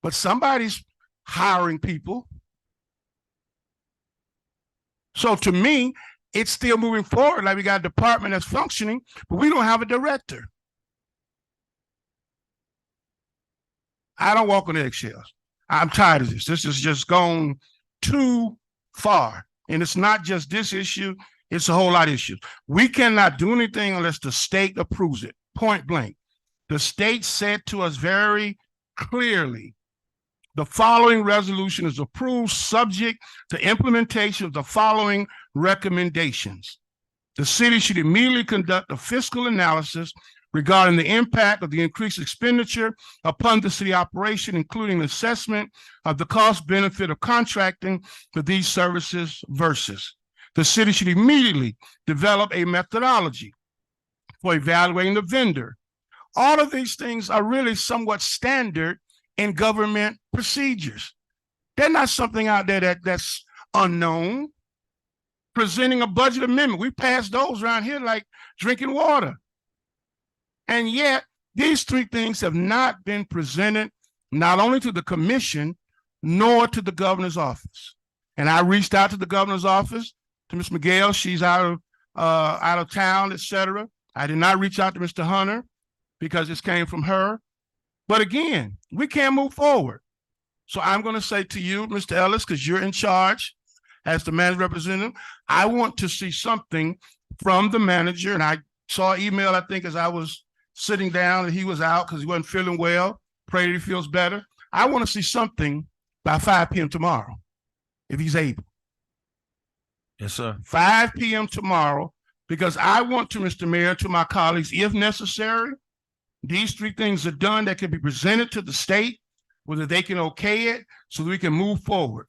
But somebody's hiring people. So to me, it's still moving forward. Like we got a department that's functioning, but we don't have a director. I don't walk on eggshells. I'm tired of this. This has just gone too far. And it's not just this issue, it's a whole lot of issues. We cannot do anything unless the state approves it, point blank. The state said to us very clearly, the following resolution is approved subject to implementation of the following recommendations. The city should immediately conduct a fiscal analysis regarding the impact of the increased expenditure upon the city operation, including assessment of the cost benefit of contracting for these services versus. The city should immediately develop a methodology for evaluating the vendor. All of these things are really somewhat standard in government procedures. They're not something out there that's unknown. Presenting a budget amendment, we pass those around here like drinking water. And yet, these 3 things have not been presented not only to the commission, nor to the governor's office. And I reached out to the governor's office, to Ms. Miguel, she's out of town, etc. I did not reach out to Mr. Hunter because this came from her. But again, we can't move forward. So I'm going to say to you, Mr. Ellis, because you're in charge as the manager representative, I want to see something from the manager. And I saw an email, I think, as I was sitting down, and he was out because he wasn't feeling well. Pray that he feels better. I want to see something by 5 p.m. tomorrow, if he's able. Yes, sir. 5 p.m. tomorrow, because I want to, Mr. Mayor, to my colleagues, if necessary, these 3 things are done that can be presented to the state, whether they can okay it so that we can move forward.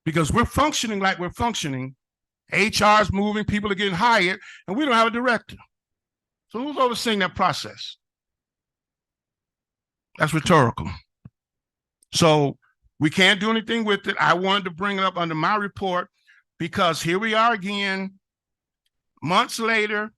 Because we're functioning like we're functioning. HR is moving, people are getting hired, and we don't have a director. So who's overseeing that process? That's rhetorical. So we can't do anything with it. I wanted to bring it up under my report because here we are again, months later,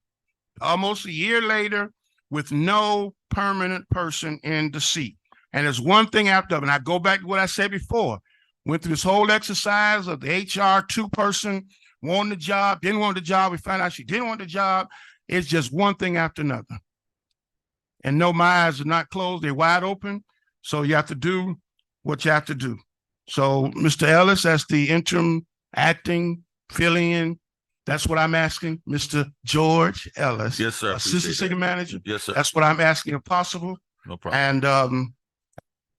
almost a year later, with no permanent person in the seat. And there's one thing after, and I go back to what I said before, went through this whole exercise of the HR 2-person wanting the job, didn't want the job. We found out she didn't want the job. It's just one thing after another. And no, my eyes are not closed. They're wide open. So you have to do what you have to do. So Mr. Ellis, as the interim acting filling in, that's what I'm asking. Mr. George Ellis. Yes, sir. Assistant City Manager. Yes, sir. That's what I'm asking if possible. No problem. And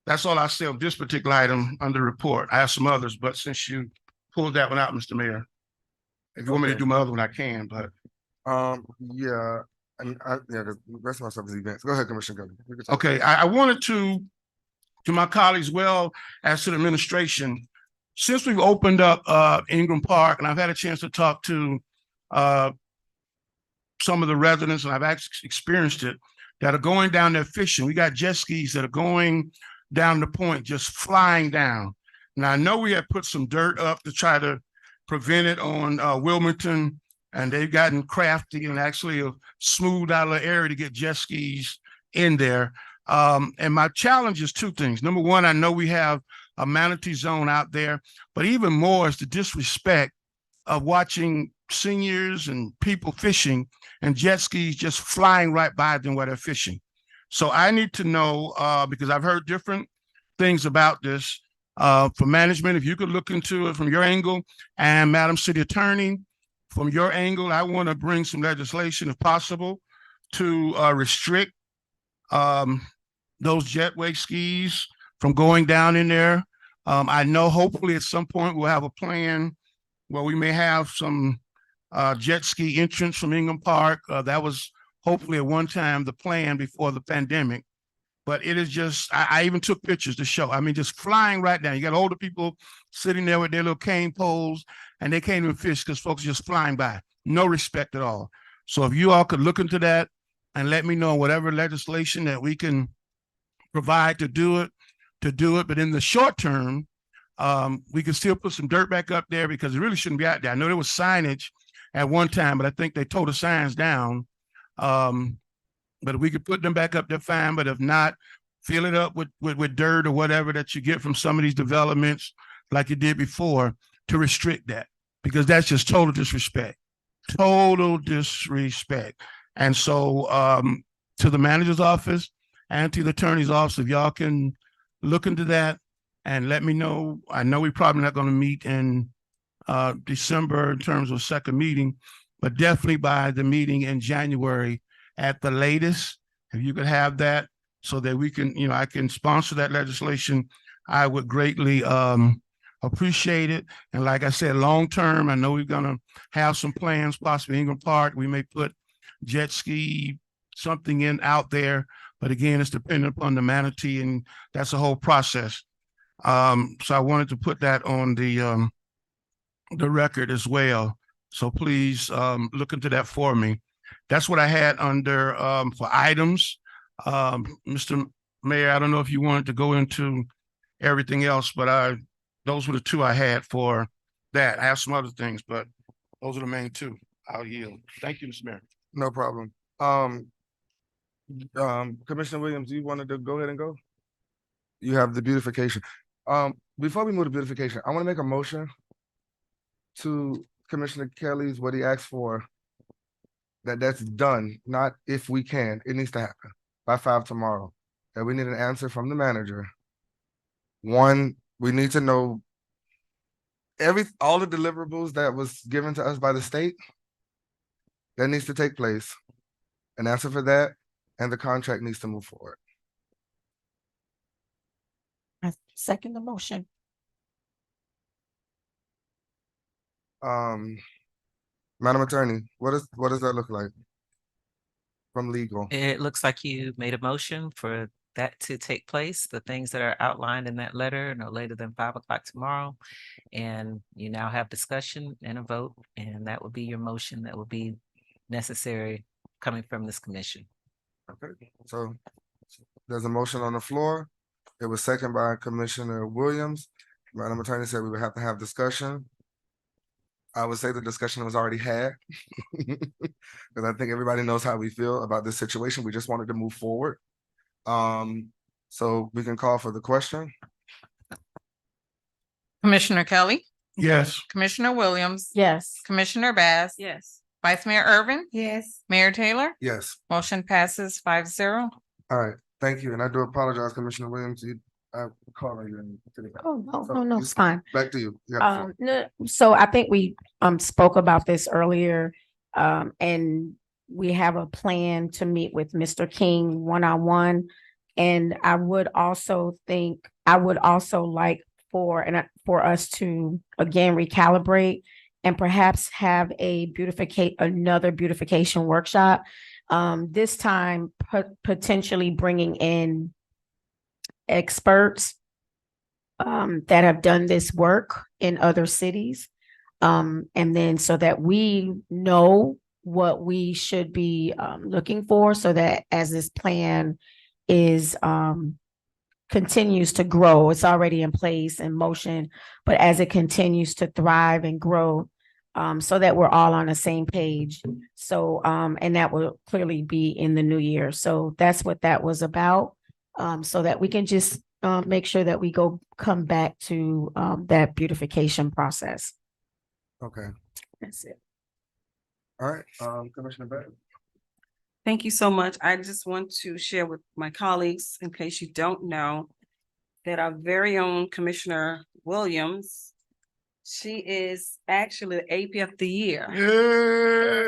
that's all I say on this particular item under report. I have some others, but since you pulled that one out, Mr. Mayor, if you want me to do my other one, I can, but. Yeah, and the rest of my stuff is events. Go ahead, Commissioner Gunn. Okay, I wanted to my colleagues, well, as to the administration, since we've opened up Ingram Park, and I've had a chance to talk to some of the residents, and I've actually experienced it, that are going down there fishing. We got jet skis that are going down the point, just flying down. Now, I know we have put some dirt up to try to prevent it on Wilmington, and they've gotten crafty and actually have smoothed out the area to get jet skis in there. And my challenge is 2 things. Number one, I know we have a manatee zone out there, but even more is the disrespect of watching seniors and people fishing and jet skis just flying right by them while they're fishing. So I need to know, because I've heard different things about this, for management, if you could look into it from your angle, and Madam City Attorney, from your angle, I want to bring some legislation, if possible, to restrict those jetway skis from going down in there. I know hopefully at some point we'll have a plan where we may have some jet ski entrance from Ingham Park. That was hopefully at one time the plan before the pandemic. But it is just, I even took pictures to show. I mean, just flying right down. You got older people sitting there with their little cane poles, and they can't even fish because folks are just flying by. No respect at all. So if you all could look into that and let me know whatever legislation that we can provide to do it. But in the short term, we can still put some dirt back up there because it really shouldn't be out there. I know there was signage at one time, but I think they tore the signs down. But if we could put them back up, they're fine. But if not, fill it up with dirt or whatever that you get from some of these developments like you did before to restrict that, because that's just total disrespect. Total disrespect. And so to the manager's office and to the attorney's office, if y'all can look into that and let me know. I know we're probably not going to meet in December in terms of second meeting, but definitely by the meeting in January at the latest, if you could have that so that we can, I can sponsor that legislation, I would greatly appreciate it. And like I said, long term, I know we're going to have some plans, possibly Ingram Park. We may put jet ski, something out there. But again, it's dependent upon the manatee, and that's a whole process. So I wanted to put that on the record as well. So please look into that for me. That's what I had under for items. Mr. Mayor, I don't know if you wanted to go into everything else, but those were the 2 I had for that. I have some other things, but those are the main 2. I'll yield. Thank you, Mr. Mayor. No problem. Commissioner Williams, you wanted to go ahead and go? You have the beautification. Before we move to beautification, I want to make a motion to Commissioner Kelly's what he asked for. That's done, not if we can. It needs to happen by 5 tomorrow. And we need an answer from the manager One, we need to know all the deliverables that was given to us by the state. That needs to take place. An answer for that, and the contract needs to move forward. I second the motion. Madam Attorney, what does that look like? From legal? It looks like you made a motion for that to take place, the things that are outlined in that letter, no later than 5 o'clock tomorrow. And you now have discussion and a vote, and that would be your motion that would be necessary coming from this commission. Okay, so there's a motion on the floor. It was seconded by Commissioner Williams. Madam Attorney said we would have to have discussion. I would say the discussion was already had. Because I think everybody knows how we feel about this situation. We just wanted to move forward. So we can call for the question. Commissioner Kelly, Yes. Commissioner Williams, Yes. Commissioner Bass, Yes. Vice Mayor Irvin, Yes. Mayor Taylor, Yes. motion passes 5-0. All right, thank you. And I do apologize, Commissioner Williams. I called on you. Oh, no, So no, you- it's fine. Back to you. You have the floor. No, so I think we spoke about this earlier. And we have a plan to meet with Mr. King one-on-one. And I would also like for us to again recalibrate and perhaps have another beautification workshop. This time potentially bringing in experts that have done this work in other cities. And then so that we know what we should be looking for, so that as this plan is continues to grow, it's already in place, in motion, but as it continues to thrive and grow, so that we're all on the same page. So and that will clearly be in the new year. So that's what that was about. So that we can just make sure that we come back to that beautification process. Okay, That's it. all right, Commissioner Beck. Thank you so much. I just want to share with my colleagues, in case you don't know, that our very own Commissioner Williams, she is actually the AP of the year.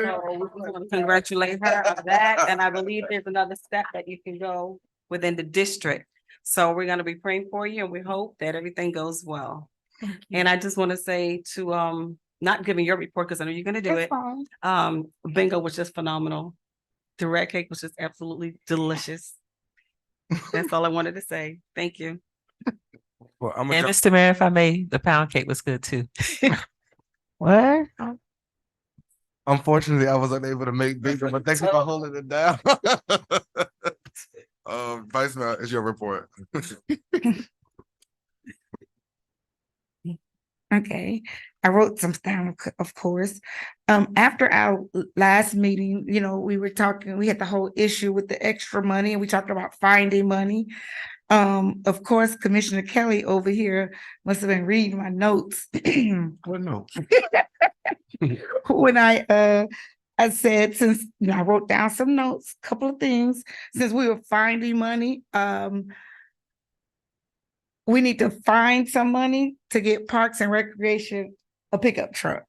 So we want to congratulate her on that, and I believe there's another step that you can go within the district. So we're gonna be praying for you, and we hope that everything goes well. And I just want to say to not giving your report, because I know you're gonna do it. Bingo was just phenomenal. The red cake was just absolutely delicious. That's all I wanted to say. Thank you. Well, I'm And Mr. Mayor, if I may, the pound cake was good too. What? Unfortunately, I was unable to make bingo, but thank you for holding it down. Vice Mayor, it's your report. Okay, I wrote some down, of course. After our last meeting, we were talking, we had the whole issue with the extra money, and we talked about finding money. Of course, Commissioner Kelly over here must have been reading my notes. What notes? When I said, since I wrote down some notes, couple of things, since we were finding money, we need to find some money to get Parks and Recreation a pickup truck.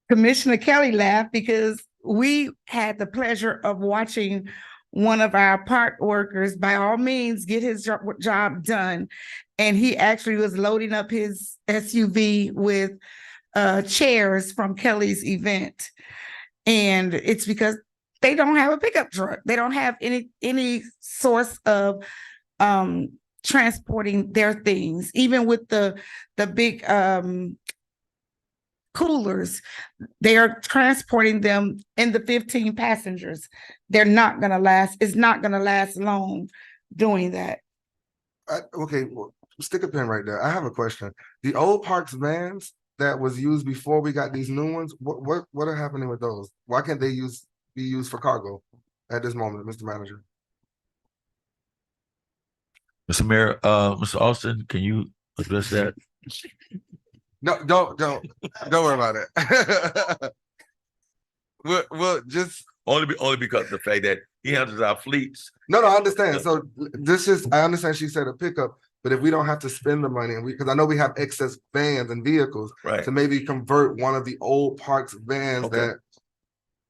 Commissioner Kelly laughed because we had the pleasure of watching one of our park workers, by all means, get his job done. And he actually was loading up his SUV with chairs from Kelly's event. And it's because they don't have a pickup truck. They don't have any source of transporting their things, even with the big coolers. They are transporting them in the 15 passengers. They're not gonna last. It's not gonna last long doing that. Okay, well, stick a pin right there. I have a question. The old Parks vans that was used before we got these new ones, what are happening with those? Why can't they be used for cargo at this moment, Mr. Manager? Mr. Mayor, Mr. Austin, can you address that? No, don't worry about it. We'll just Only because of the fact that he handles our fleets. No, I understand. So this is, I understand she said a pickup, but if we don't have to spend the money, and because I know we have excess vans and vehicles, Right. to maybe convert one of the old parks vans Okay. that.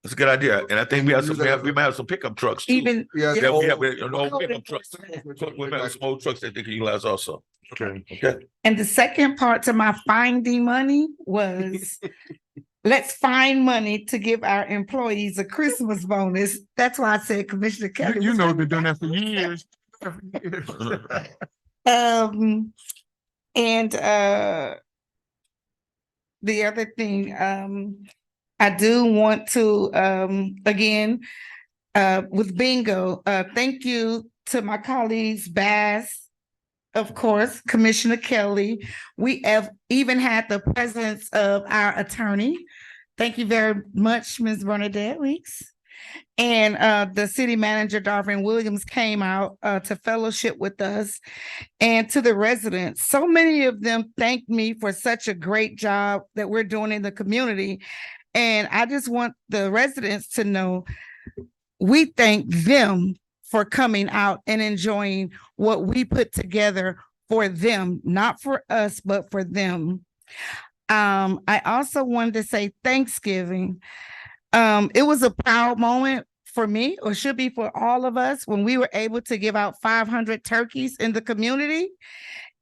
That's a good idea. And I think we have some, Use it as we a- might have some pickup trucks too. Even, Yeah, Yeah, we have old- an old pickup trucks. We might have some old trucks that they can utilize also. Okay. Okay. and the second part to my finding money was, let's find money to give our employees a Christmas bonus. That's why I said Commissioner Kelly. You was know, like, they've done that for years. And the other thing, I do want to again with bingo, thank you to my colleagues Bass, of course, Commissioner Kelly. We have even had the presence of our attorney. Thank you very much, Ms. Bernadette Weeks. And the city manager, Darvin Williams, came out to fellowship with us, and to the residents. So many of them thanked me for such a great job that we're doing in the community. And I just want the residents to know we thank them for coming out and enjoying what we put together for them, not for us, but for them. I also wanted to say Thanksgiving. It was a proud moment for me, or should be for all of us, when we were able to give out 500 turkeys in the community.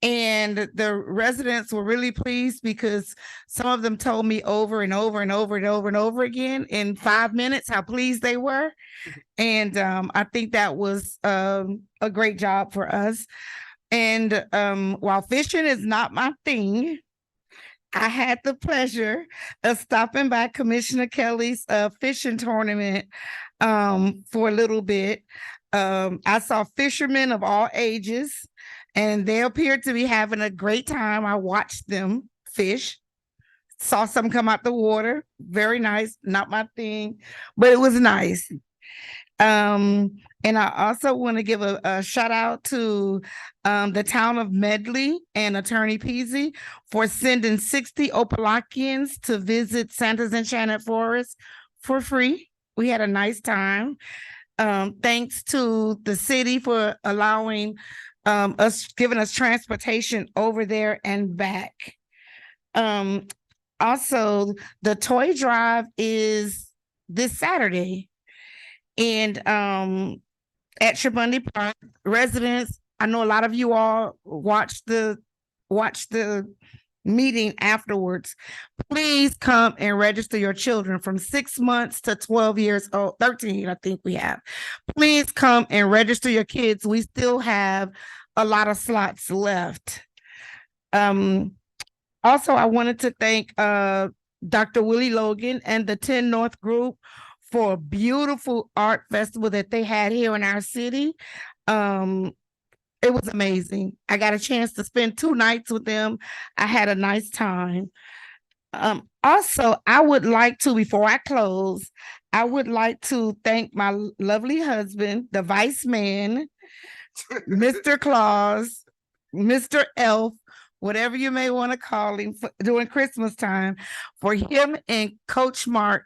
And the residents were really pleased because some of them told me over and over and over and over and over again in 5 minutes how pleased they were. And I think that was a great job for us. And while fishing is not my thing, I had the pleasure of stopping by Commissioner Kelly's fishing tournament for a little bit. I saw fishermen of all ages, and they appeared to be having a great time. I watched them fish, saw some come out the water. Very nice, not my thing, but it was nice. And I also want to give a shout out to the town of Medley and Attorney Peasy for sending 60 Opa-Lockians to visit Santa's Enchanted Forest for free. We had a nice time. Thanks to the city for allowing giving us transportation over there and back. Also, the toy drive is this Saturday. And at Shabundy Park, residents, I know a lot of you all watched the meeting afterwards. Please come and register your children from 6 months to 12 years old, 13, I think we have. Please come and register your kids. We still have a lot of slots left. Also, I wanted to thank Dr. Willie Logan and the 10 North Group for a beautiful art festival that they had here in our city. It was amazing. I got a chance to spend 2 nights with them. I had a nice time. Also, I would like to, before I close, I would like to thank my lovely husband, the vice man, Mr. Claus, Mr. Elf, whatever you may want to call him, during Christmas time, for him and Coach Mark.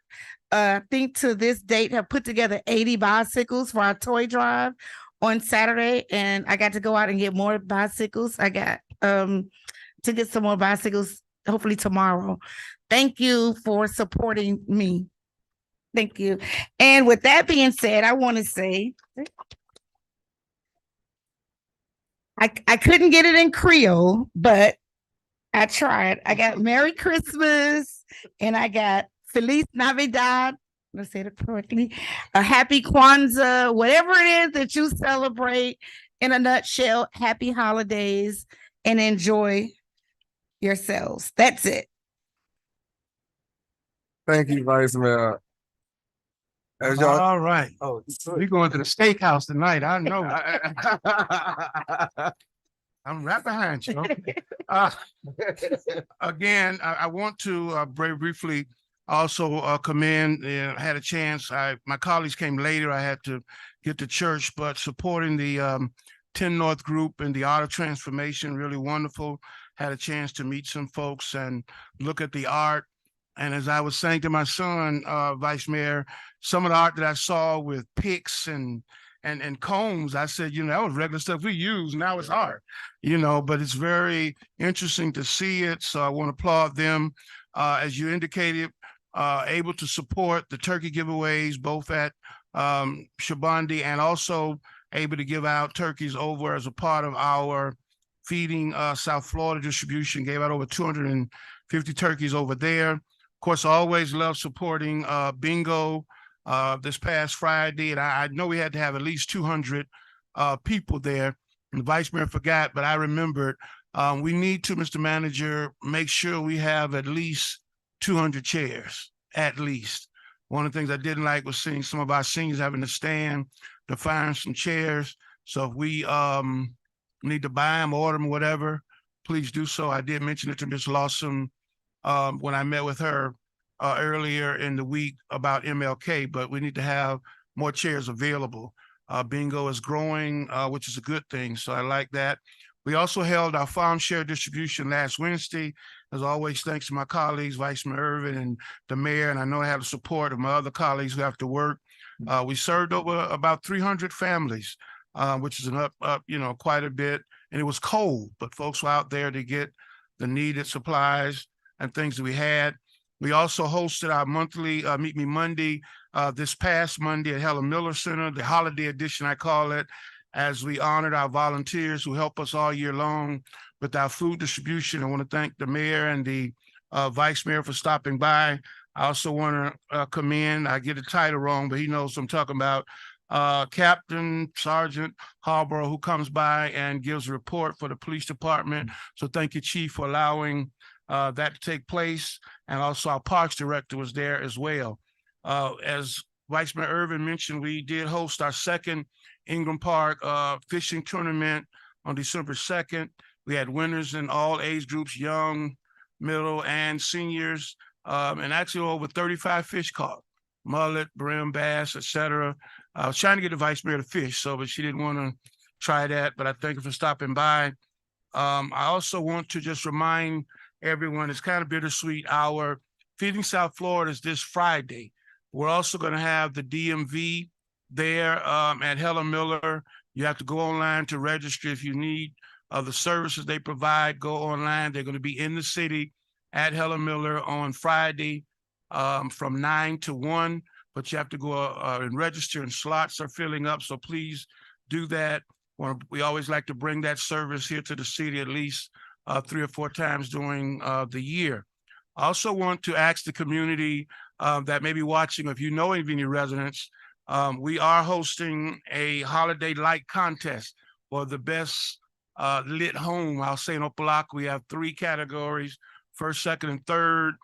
I think to this date have put together 80 bicycles for our toy drive on Saturday, and I got to go out and get more bicycles. I got to get some more bicycles hopefully tomorrow. Thank you for supporting me. Thank you. And with that being said, I want to say I couldn't get it in Creole, but I tried. I got Merry Christmas and I got Feliz Navidad. Let's say it correctly. A happy Kwanzaa, whatever it is that you celebrate. In a nutshell, happy holidays and enjoy yourselves. That's it. Thank you, Vice Mayor. As y'all, All right. oh, We going to the steakhouse tonight. I know. I'm right behind you. Again, I want to very briefly also commend, I had a chance, my colleagues came later, I had to get to church, but supporting the 10 North Group and the Art of Transformation, really wonderful. Had a chance to meet some folks and look at the art. And as I was saying to my son, Vice Mayor, some of the art that I saw with picks and combs, I said, that was regular stuff we use. Now it's art, but it's very interesting to see it. So I want to applaud them. As you indicated, able to support the turkey giveaways, both at Shabandi and also able to give out turkeys over as a part of our Feeding South Florida distribution, gave out over 250 turkeys over there. Of course, I always love supporting bingo this past Friday. And I know we had to have at least 200 people there. And the Vice Mayor forgot, but I remembered we need to, Mr. Manager, make sure we have at least 200 chairs, at least. One of the things I didn't like was seeing some of our seniors having to stand to find some chairs. So if we need to buy them, order them, whatever, please do so. I did mention it to Ms. Lawson when I met with her earlier in the week about MLK, but we need to have more chairs available. Bingo is growing, which is a good thing. So I like that. We also held our farm share distribution last Wednesday. As always, thanks to my colleagues, Vice Mayor Irvin and the mayor, and I know I have the support of my other colleagues who have to work. We served over about 300 families, which is an up, quite a bit. And it was cold, but folks were out there to get the needed supplies and things that we had. We also hosted our monthly Meet Me Monday this past Monday at Helen Miller Center, the holiday edition, I call it, as we honored our volunteers who help us all year long with our food distribution. I want to thank the mayor and the vice mayor for stopping by. I also want to commend, I get the title wrong, but he knows what I'm talking about, Captain Sergeant Harborough, who comes by and gives a report for the police department. So thank you, Chief, for allowing that to take place. And also our Parks Director was there as well. As Vice Mayor Irvin mentioned, we did host our second Ingram Park fishing tournament on December 2nd. We had winners in all age groups, young, middle, and seniors, and actually over 35 fish caught, mullet, brim, bass, etc. I was trying to get the Vice Mayor to fish, but she didn't want to try that, but I thank her for stopping by. I also want to just remind everyone, it's kind of bittersweet, our Feeding South Florida is this Friday. We're also going to have the DMV there at Helen Miller. You have to go online to register if you need the services they provide. Go online. They're going to be in the city at Helen Miller on Friday from 9 to 1, but you have to go and register, and slots are filling up. So please do that. We always like to bring that service here to the city at least 3 or 4 times during the year. I also want to ask the community that may be watching, if you know any residents, we are hosting a holiday light contest for the best lit home. I'll say in Opa-Locka, we have 3 categories, first, second, and third.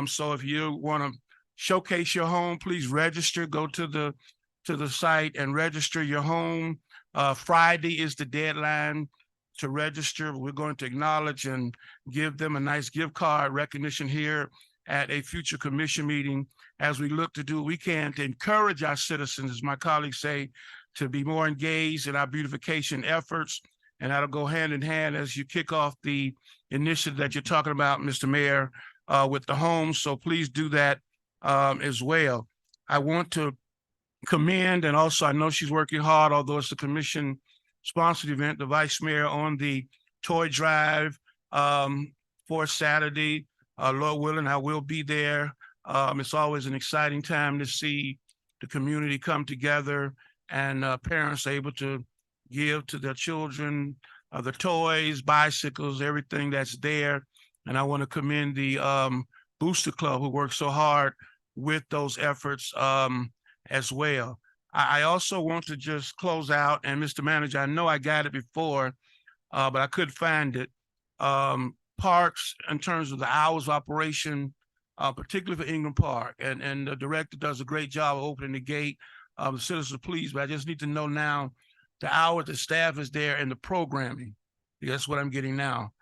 So if you want to showcase your home, please register. Go to the site and register your home. Friday is the deadline to register. We're going to acknowledge and give them a nice gift card recognition here at a future commission meeting as we look to do what we can to encourage our citizens, as my colleagues say, to be more engaged in our beautification efforts. And that'll go hand in hand as you kick off the initiative that you're talking about, Mr. Mayor, with the homes. So please do that as well. I want to commend, and also I know she's working hard, although it's a commission sponsored event, the Vice Mayor on the toy drive for Saturday. Lord willing, I will be there. It's always an exciting time to see the community come together and parents able to give to their children the toys, bicycles, everything that's there. And I want to commend the Booster Club who worked so hard with those efforts as well. I also want to just close out, and Mr. Manager, I know I got it before, but I couldn't find it. Parks, in terms of the hours of operation, particularly for Ingram Park, and the director does a great job of opening the gate. The citizens are pleased, but I just need to know now the hours the staff is there and the programming. That's what I'm getting now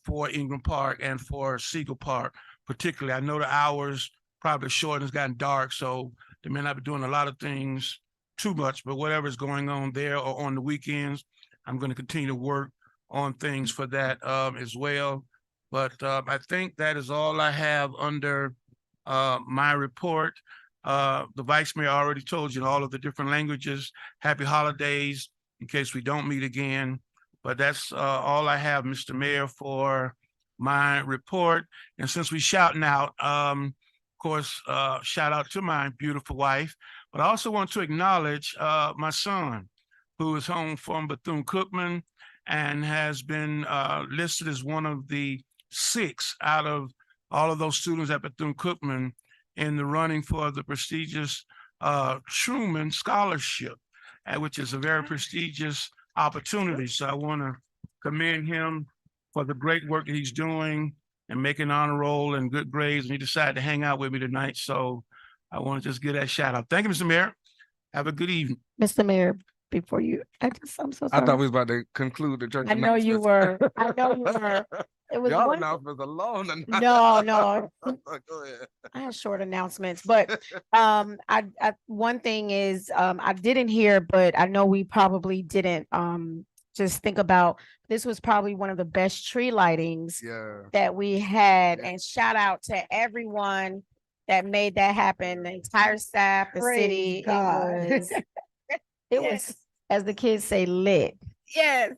for Ingram Park and for Siegel Park, particularly. I know the hours probably short and it's gotten dark, so they may not be doing a lot of things too much, but whatever is going on there or on the weekends, I'm going to continue to work on things for that as well. But I think that is all I have under my report. The Vice Mayor already told you in all of the different languages, happy holidays in case we don't meet again. But that's all I have, Mr. Mayor, for my report. And since we shouting out, of course, shout out to my beautiful wife, but I also want to acknowledge my son, who is home from Bethune-Cookman and has been listed as one of the 6 out of all of those students at Bethune-Cookman in the running for the prestigious Truman Scholarship, which is a very prestigious opportunity. So I want to commend him for the great work that he's doing and making honor roll and good grades. And he decided to hang out with me tonight. So I want to just give that shout out. Thank you, Mr. Mayor. Have a good evening. Mr. Mayor, before you, I'm so I sorry. thought we was about to conclude the church. I know you were. I know you were. It was Y'all one. announcements alone. No, no. Go ahead. I had short announcements, but I one thing is I didn't hear, but I know we probably didn't just think about this was probably one of the best tree lightings Yeah. that we had, and shout out to everyone that made that happen, the entire staff, the Praise city. God. It was, as the kids say, lit. Yes.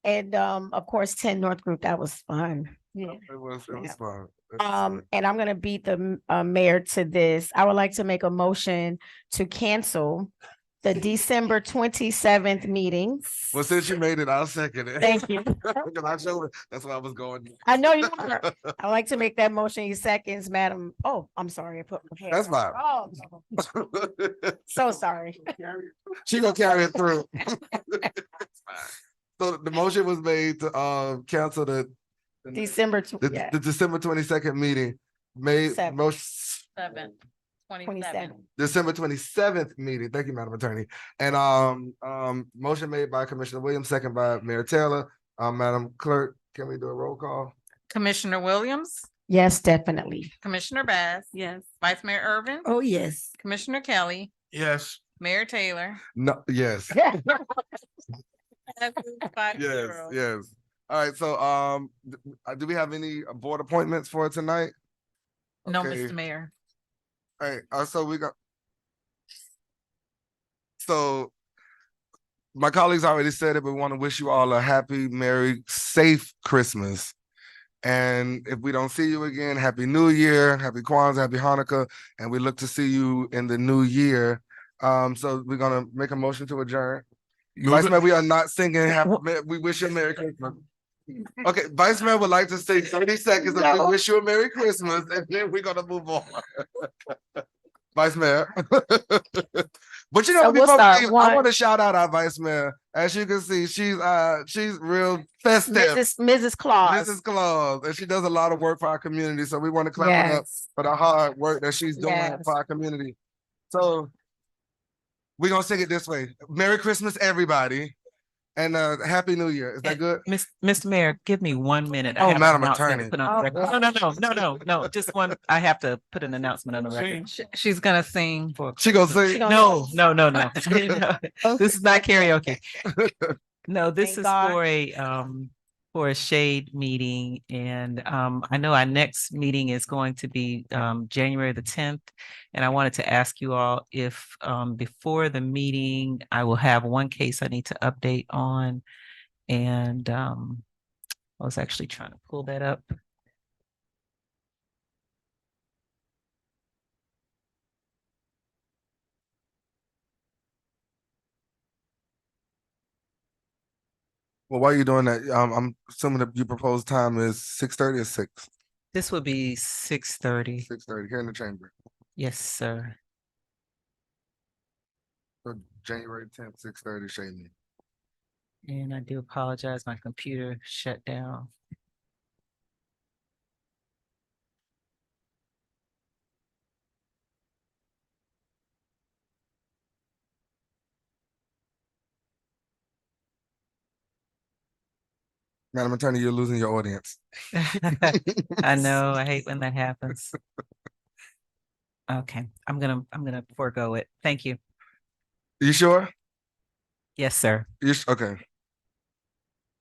And of course, 10 North Group, that was fun. Yeah. It was Yeah. fun. And I'm gonna beat the mayor to this. I would like to make a motion to cancel the December 27th meetings. Well, since you made it, I'll second it. Thank you. Because I showed it. That's why I was going. I know you are. I'd like to make that motion. You seconds, madam. Oh, I'm sorry. I put my hand. That's fine. Oh, so sorry. She gonna carry it through. So the motion was made to cancel the December, the December 22nd meeting. Made Seven. motion 27. December 27th meeting. Thank you, Madam Attorney. And motion made by Commissioner Williams, second by Mayor Taylor. Madam Clerk, can we do a roll call? Commissioner Williams, Yes, definitely. Commissioner Bass. Yes. Vice Mayor Irvin, Oh, yes. Commissioner Kelly, Yes. Mayor Taylor. No, yes. Passes Yes, 5-0. yes. All right, so do we have any board appointments for tonight? No, Okay. Mr. Mayor. All right, so we got. So my colleagues already said it, but we want to wish you all a happy, merry, safe Christmas. And if we don't see you again, happy New Year, happy Kwanzaa, happy Hanukkah, and we look to see you in the new year. So we're gonna make a motion to adjourn. Vice Mayor, we are not singing we wish you a Merry Christmas. Okay, Vice Mayor would like to say 30 seconds of we wish you a Merry Christmas, and then we're gonna move on. Vice Mayor. But you know, So we'll before we start leave, I one- want to shout out our Vice Mayor. As you can see, she's real festive. Mrs. Claus. Mrs. Claus, and she does a lot of work for our community. So we want to clap her up Yes. for the hard work that she's doing Yes. for our community. So we're gonna sing it this way. Merry Christmas, everybody, and Happy New Year. Is that good? Mr. Mayor, give me 1 minute. I Oh, have an Madam announcement to Attorney. put on the record. No, just one. I have to put an announcement on the record. She's gonna sing for. She gonna sing? No. This is not karaoke. No, this Thank is God. for a shade meeting, and I know our next meeting is going to be January the 10th, and I wanted to ask you all if before the meeting I will have one case I need to update on, and I was actually trying to pull that up. Well, while you're doing that, I'm assuming that your proposed time is 6:30 or 6? This will be 6:30. 6:30 here in the chamber. Yes, sir. So January 10th, 6:30, shade meeting. And I do apologize, my computer shut down. Madam Attorney, you're losing your audience. I know, I hate when that happens. Okay, I'm gonna forego it. Thank you. You sure? Yes, sir. Okay.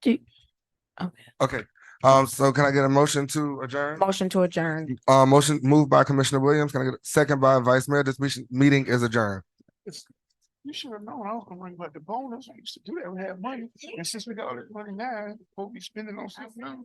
Okay. Okay. So can I get a motion to adjourn? Motion to adjourn. Motion moved by Commissioner Williams. Can I get a second by Vice Mayor? This meeting is adjourned. You should have known I was gonna bring about the bonus. I used to do that. We had money. And since we got all this money now, we'll be spending on something else.